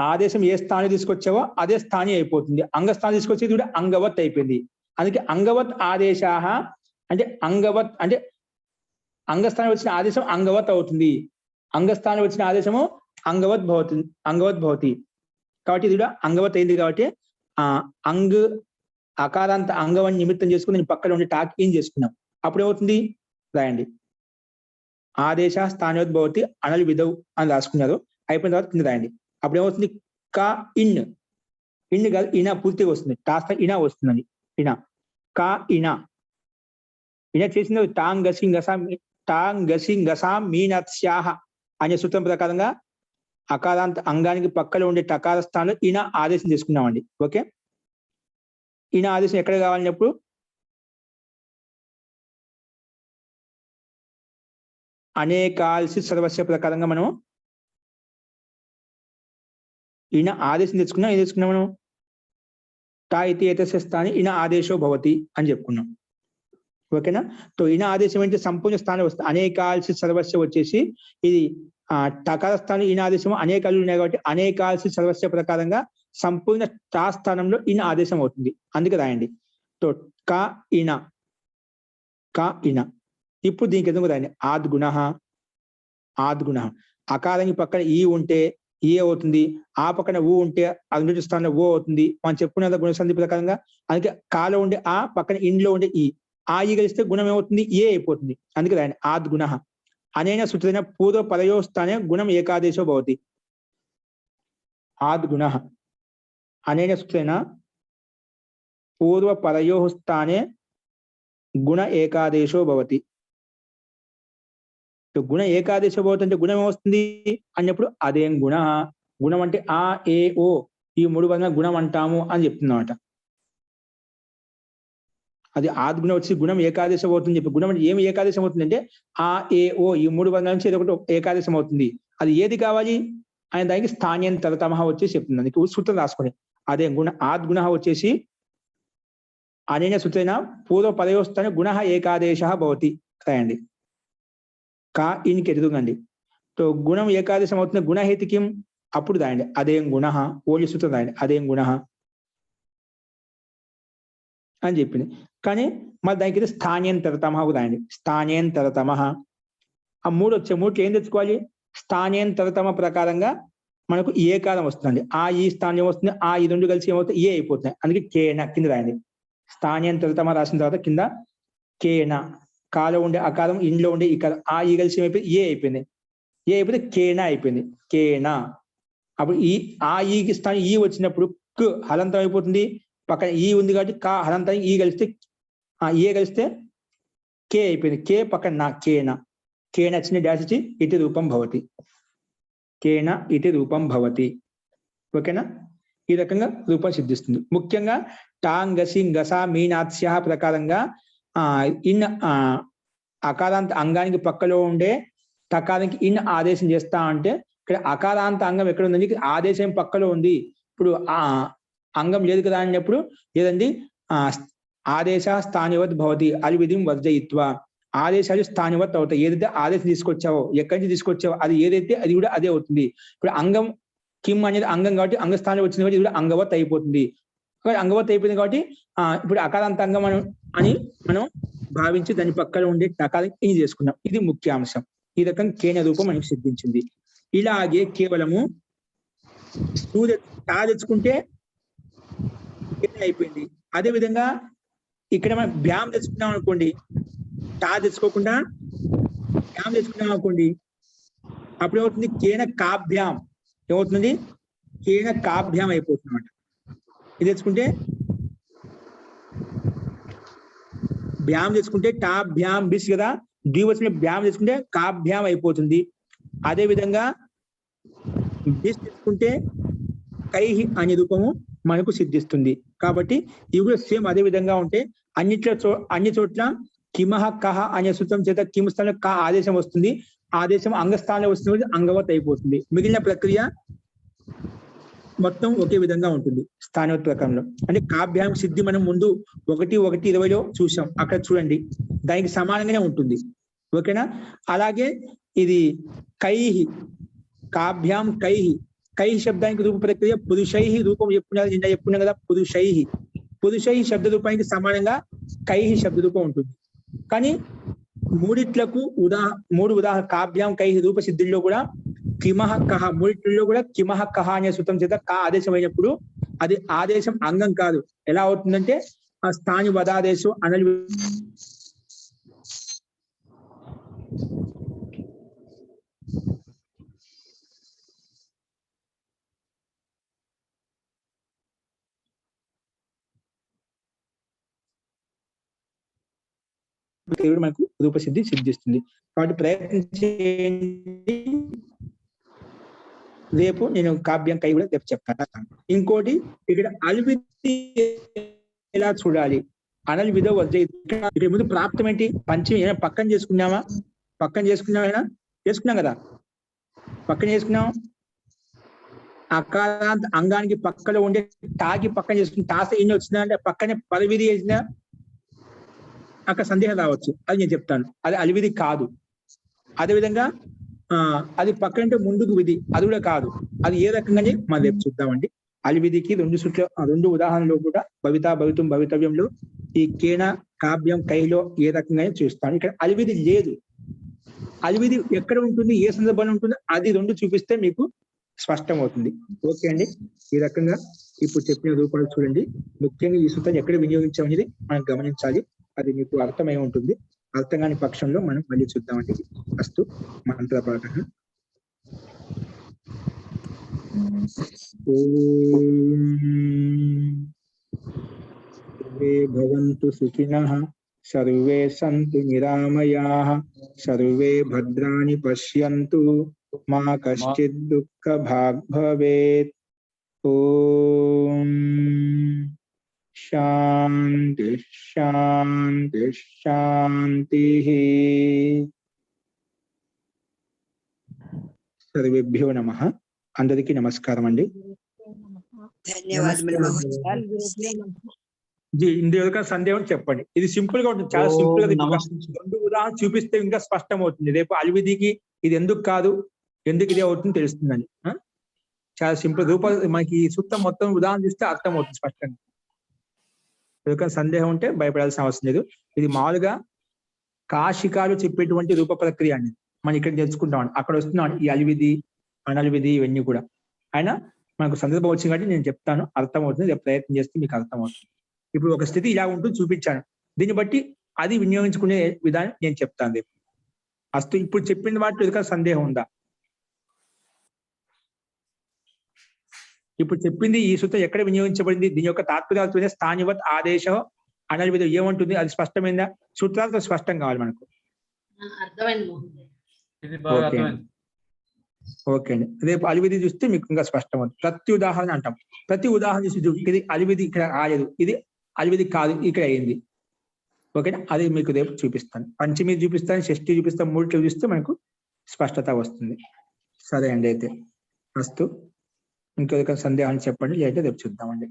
ఆదేశం ఏ స్థానం తీసుకొచ్చావో అదే స్థాని అయిపోతుంది. అంగస్థానం తీసుకొచ్చేది కూడా అంగవత్ అయిపోయింది. అందుకే అంగవత్ ఆదేశాహ అంటే అంగవత్ అంటే అంగస్థానం వచ్చిన ఆదేశం అంగవత్ అవుతుంది. అంగస్థానం వచ్చిన ఆదేశము అంగవత్ భవతి కాబట్టి ఇది కూడా అంగవత్ అయింది. కాబట్టి అంగ్ అకారాంత అంగవాన్ని నిమిత్తం చేసుకుని నేను పక్కన ఉండి టాక్ ఏం చేసుకున్నాం. అప్పుడు ఏమవుతుంది? రాయండి. ఆదేశ స్థానివద్ భవతి అనల్విదౌ అని రాసుకున్నారు. అయిపోయిన తర్వాత కింద రాయండి. అప్పుడు ఏమవుతుంది? క ఇన్ కాదు ఇనా పూర్తిగా వస్తుంది. టాస్త ఇనా వస్తుందండి. ఇనా క ఇనా చేసింది టాంగసింగసాం మీనత్స్యాహ అనే సూత్రం ప్రకారంగా అకారాంత అంగానికి పక్కలో ఉండే టకార స్థానంలో ఈయన ఆదేశం తీసుకున్నామండి. ఓకే, ఈయన ఆదేశం ఎక్కడ కావాలన్నప్పుడు అనేకాల్సి సర్వస్వ ప్రకారంగా మనం ఈయన ఆదేశం తెచ్చుకున్నాం. ఏం తెచ్చుకున్నాం మనం? టా ఇతి ఏతస్య స్థాని ఈయన ఆదేశో భవతి అని చెప్పుకున్నాం. ఓకేనా? సో ఈయన ఆదేశం ఏంటి? సంపూర్ణ స్థానం వస్తుంది. అనేకాల్సి సర్వస్వ వచ్చేసి ఇది టకార స్థానం ఈయన ఆదేశం అనేకాలు ఉన్నాయి కాబట్టి అనేకాల్సి సర్వస్వ ప్రకారంగా సంపూర్ణ టా స్థానంలో ఈయన ఆదేశం అవుతుంది. అందుకే రాయండి. సో క ఈన ఇప్పుడు దీనికి ఎందుకు రాయండి? ఆద్గుణ అకారానికి పక్కన ఈ ఉంటే ఈ అవుతుంది, ఆ పక్కన ఊ ఉంటే అది నుంచి స్థానంలో ఓ అవుతుంది. మనం చెప్పుకున్న గుణసంధి ప్రకారంగా. అందుకే కాలో ఉండే ఆ పక్కన ఇంట్లో ఉండే ఈ ఈ కలిస్తే గుణం ఏమవుతుంది? ఏ అయిపోతుంది. అందుకే రాయండి ఆద్గుణ. అనేన సూత్రేణ పూర్వ పదయోస్థానే గుణం ఏకాదేశో భవతి. ఆద్గుణ అనేన సూత్రేణ పూర్వ పరయోః స్థానే గుణ ఏకాదేశో భవతి. గుణ ఏకాదేశో భవతి అంటే గుణం ఏమొస్తుంది అన్నప్పుడు అదేం గుణ. గుణం అంటే ఆ ఏ ఓ ఈ 3 వర్ణాలు గుణం అంటాము అని చెప్తున్నమాట. అది ఆద్గుణం వచ్చి గుణం ఏకాదేశం అవుతుంది చెప్పి. గుణం అంటే ఏమి ఏకాదేశం అవుతుంది అంటే ఆ ఏ ఓ ఈ 3 వర్ణాల నుంచి ఏదో ఒకటి ఏకాదేశం అవుతుంది. అది ఏది కావాలి ఆయన దానికి స్థాన్యంతరతమః వచ్చేసి చెప్తుంది. అందుకే సూత్రం రాసుకోండి. అదే గుణ ఆద్గుణ వచ్చేసి అనేన సూత్రేణ పూర్వ పదయోస్థానే గుణ ఏకాదేశः భవతి రాయండి. కా ఇనికి ఎదుగుండి. తో గుణం ఏకాదేశం అవుతుంది. గుణహేతు కిం అప్పుడు రాయండి అదేం గుణ. ఓలి సూత్రం రాయండి అదేం గుణ అని చెప్పింది. కానీ మరి దానికి స్థాన్యంతరతమః రాయండి. స్థాన్యంతరతమః ఆ 3 వచ్చే 3 ఏం తెచ్చుకోవాలి? స్థాన్యంతరతమ ప్రకారంగా మనకు ఏకారం వస్తుందండి. ఆ ఈ స్థానం వస్తుంది. ఆ ఈ 2 కలిసి ఏమవుతుంది ఏ అయిపోతున్నాయి. అందుకే కేన కింద రాయండి. స్థాన్యంతరతమ రాసిన తర్వాత కింద కేన కాలో ఉండే అకారం ఇంట్లో ఉండే ఇకారం ఆ ఈ కలిసి ఏమైపోయింది ఏ అయిపోయింది. ఏ అయిపోతే కేన అయిపోయింది. కేన అప్పుడు ఈ ఆ ఈకి స్థానం ఈ వచ్చినప్పుడు క్ హలంతం అయిపోతుంది. పక్కన ఈ ఉంది కాబట్టి కా హలంతం ఈ కలిస్తే ఏ కలిస్తే కే అయిపోయింది. కే పక్కన నా కేన. కేన చిన్న డాష్ ఇచ్చి ఇటు రూపం భవతి. కేన ఇటు రూపం భవతి. ఓకేనా? ఈ రకంగా రూపం సిద్ధిస్తుంది. ముఖ్యంగా టాంగసి గస మీనాత్స్య ప్రకారంగా ఇన్ అకారాంత అంగానికి పక్కలో ఉండే టకారానికి ఇన్ ఆదేశం చేస్తా అంటే ఇక్కడ అకారాంత అంగం ఎక్కడ ఉందండి? ఆదేశం పక్కలో ఉంది. ఇప్పుడు ఆ అంగం లేదు కదా అన్నప్పుడు లేదండి ఆదేశ స్థానివత్ భవతి అలివిధిం వర్జయిత్వ. ఆదేశాలు స్థానివత్ అవుతాయి. ఏదైతే ఆదేశం తీసుకొచ్చావో ఎక్కడి నుంచి తీసుకొచ్చావో అది ఏదైతే అది కూడా అదే అవుతుంది. ఇప్పుడు అంగం కిమ్ అనేది అంగం కాబట్టి అంగస్థానం వచ్చింది కాబట్టి ఇది కూడా అంగవత్ అయిపోతుంది. అంగవత్ అయిపోయింది కాబట్టి ఇప్పుడు అకారాంత అంగం అని మనం భావించి దాని పక్కన ఉండే టకారం ఇది చేసుకున్నాం. ఇది ముఖ్యాంశం. ఈ రకంగా కేన రూపం మనకి సిద్ధించింది. ఇలాగే కేవలము టా తెచ్చుకుంటే అయిపోయింది. అదే విధంగా ఇక్కడ మనం బ్యామ్ తెచ్చుకున్నాం అనుకోండి. టా తెచ్చుకోకుండా బ్యామ్ తెచ్చుకున్నాం అనుకోండి అప్పుడు ఏమవుతుంది? కేన కాభ్యాం ఏమవుతుంది? కేన కాభ్యాం అయిపోతుంది అన్నమాట. ఇది తెచ్చుకుంటే బ్యామ్ తెచ్చుకుంటే టా భ్యాం బిస్ కదా. ద్వివచన బ్యామ్ తెచ్చుకుంటే కాభ్యాం అయిపోతుంది. అదే విధంగా బిస్ తెచ్చుకుంటే కైహి అనే రూపము మనకు సిద్ధిస్తుంది. కాబట్టి ఇవి కూడా సేమ్ అదే విధంగా ఉంటే అన్ని చోట్ల కిమహ కహ అనే సూత్రం చేత కిమ్ స్థానంలో కా ఆదేశం వస్తుంది. ఆదేశం అంగస్థానంలో వస్తుంది. అంగవత్ అయిపోతుంది. మిగిలిన ప్రక్రియ మొత్తం ఒకే విధంగా ఉంటుంది స్థానవత్ ప్రకారంలో. అంటే కాభ్యాం సిద్ధి మనం ముందు 1:1:20 చూసాం. అక్కడ చూడండి దానికి సమానంగానే ఉంటుంది. ఓకేనా? అలాగే ఇది కైహి కాభ్యాం కైహి. కై శబ్దానికి రూప ప్రక్రియ పురుషై రూపం చెప్పుకున్నాం కదా. పురుషై శబ్ద రూపానికి సమానంగా కైహి శబ్ద రూపం ఉంటుంది. కానీ మూడిట్లకు మూడు ఉదాహరణ కాభ్యాం కైహి రూప సిద్ధుల్లో కూడా కిమహ కహ మూడిట్లో కూడా కిమహ కహ అనే సూత్రం చేత కా ఆదేశం అయినప్పుడు అది ఆదేశం అంగం కాదు. ఎలా అవుతుందంటే ఆ స్థాని వదాదేశం అనల్ మనకు రూపసిద్ధి సిద్ధిస్తుంది. కాబట్టి ప్రయత్నం చేయండి. రేపు నేను కావ్యం కై కూడా రేపు చెప్తాను. ఇంకోటి ఇక్కడ అల్విధి ఎలా చూడాలి? అనల్ విధో వద్ద ఇక్కడ ముందు ప్రాప్తం ఏంటి? పంచమి పక్కన చేసుకున్నామా? చేసుకున్నాం కదా. పక్కన చేసుకున్నాం. అకారాంత అంగానికి పక్కలో ఉండే టాకి పక్కన చేసుకుని టాస ఎన్ని వచ్చిందా అంటే పక్కనే పదవిధి వేసినా అక్కడ సందేహం రావచ్చు. అది నేను చెప్తాను. అది అలివిధి కాదు. అదేవిధంగా అది పక్కనంటే ముందుకు విధి అది కూడా కాదు. అది ఏ రకంగానే మనం రేపు చూద్దామండి. అలివిధికి 2 ఉదాహరణలు కూడా భవితా భవితం భవితవ్యంలో ఈ కేన కావ్యం కైలో ఏ రకంగానే చూస్తాను. ఇక్కడ అలివిధి లేదు. అలివిధి ఎక్కడ ఉంటుంది, ఏ సందర్భంలో ఉంటుంది అది 2 చూపిస్తే మీకు స్పష్టమవుతుంది. ఓకే అండి. ఈ రకంగా ఇప్పుడు చెప్పిన రూపాలు చూడండి. ముఖ్యంగా ఈ సూత్రాన్ని ఎక్కడ వినియోగించామనేది మనం గమనించాలి. అది మీకు అర్థమై ఉంటుంది. అర్థం కాని పక్షంలో మనం మళ్ళీ చూద్దామండి. అస్తు మంత్రపాఠ. ఓం సర్వే భవంతు సుఖినః సర్వే సంతు నిరామయాః సర్వే భద్రాణి పశ్యంతు మా కశ్చిద్ దుఃఖ భాగ్ భవేత్. ఓం శాంతి శాంతి శాంతి. సర్వేభ్యో నమః. అందరికీ నమస్కారం అండి. ఇందులో సందేహం చెప్పండి. ఇది సింపుల్ గా ఉంటుంది, చాలా సింపుల్ గా రెండు ఉదాహరణ చూపిస్తే ఇంకా స్పష్టం అవుతుంది. రేపు అల్విధికి ఇది ఎందుకు కాదు, ఎందుకు ఇదే అవుతుంది తెలుస్తుందని. చాలా సింపుల్ రూప మనకి ఈ సూత్రం మొత్తం ఉదాహరణ చూస్తే అర్థం అవుతుంది స్పష్టంగా. ఎందుకంటే సందేహం ఉంటే భయపడాల్సిన అవసరం లేదు. ఇది మామూలుగా కాశికాలు చెప్పేటువంటి రూప ప్రక్రియ అనేది మనం ఇక్కడ తెలుసుకుంటాం. అక్కడ వస్తున్నాం ఈ అల్విధి అనల్విధి ఇవన్నీ కూడా. అయినా మనకు సందర్భం వచ్చింది కాబట్టి నేను చెప్తాను, అర్థం అవుతుంది. రేపు ప్రయత్నం చేస్తే మీకు అర్థం అవుతుంది. ఇప్పుడు ఒక స్థితి ఇలా ఉంటుంది చూపించాను, దీన్ని బట్టి అది వినియోగించుకునే విధానం నేను చెప్తాను రేపు. అస్తు ఇప్పుడు చెప్పిన వాటిలో ఎదుక సందేహం ఉందా? ఇప్పుడు చెప్పింది ఈ సూత్రం ఎక్కడ వినియోగించబడింది, దీని యొక్క తాత్పర్యాలతోనే స్థానివత్ ఆదేశం అనల్విధి ఏమంటుంది, అది స్పష్టమైందా? సూత్రాలతో స్పష్టం కావాలి మనకు. ఓకే అండి. రేపు అలివిధి చూస్తే మీకు ఇంకా స్పష్టం అవుతుంది. ప్రతి ఉదాహరణ అంటాం, ప్రతి ఉదాహరణ చూసి ఇది అలివిధి ఇక్కడ రాలేదు, ఇది అలివిధి కాదు ఇక్కడ అయింది. ఓకేనా? అది మీకు రేపు చూపిస్తాను. పంచమి చూపిస్తాను, షష్ఠి చూపిస్తాను, మూడిట్లో చూస్తే మనకు స్పష్టత వస్తుంది. సరే అండి, అయితే అస్తు. ఇంకొక సందేహాన్ని చెప్పండి, అయితే రేపు చూద్దామండి.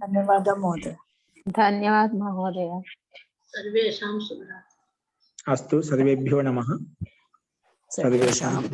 ధన్యవాద మహోదయ. అస్తు. సర్వేభ్యో నమః. సర్వేషాం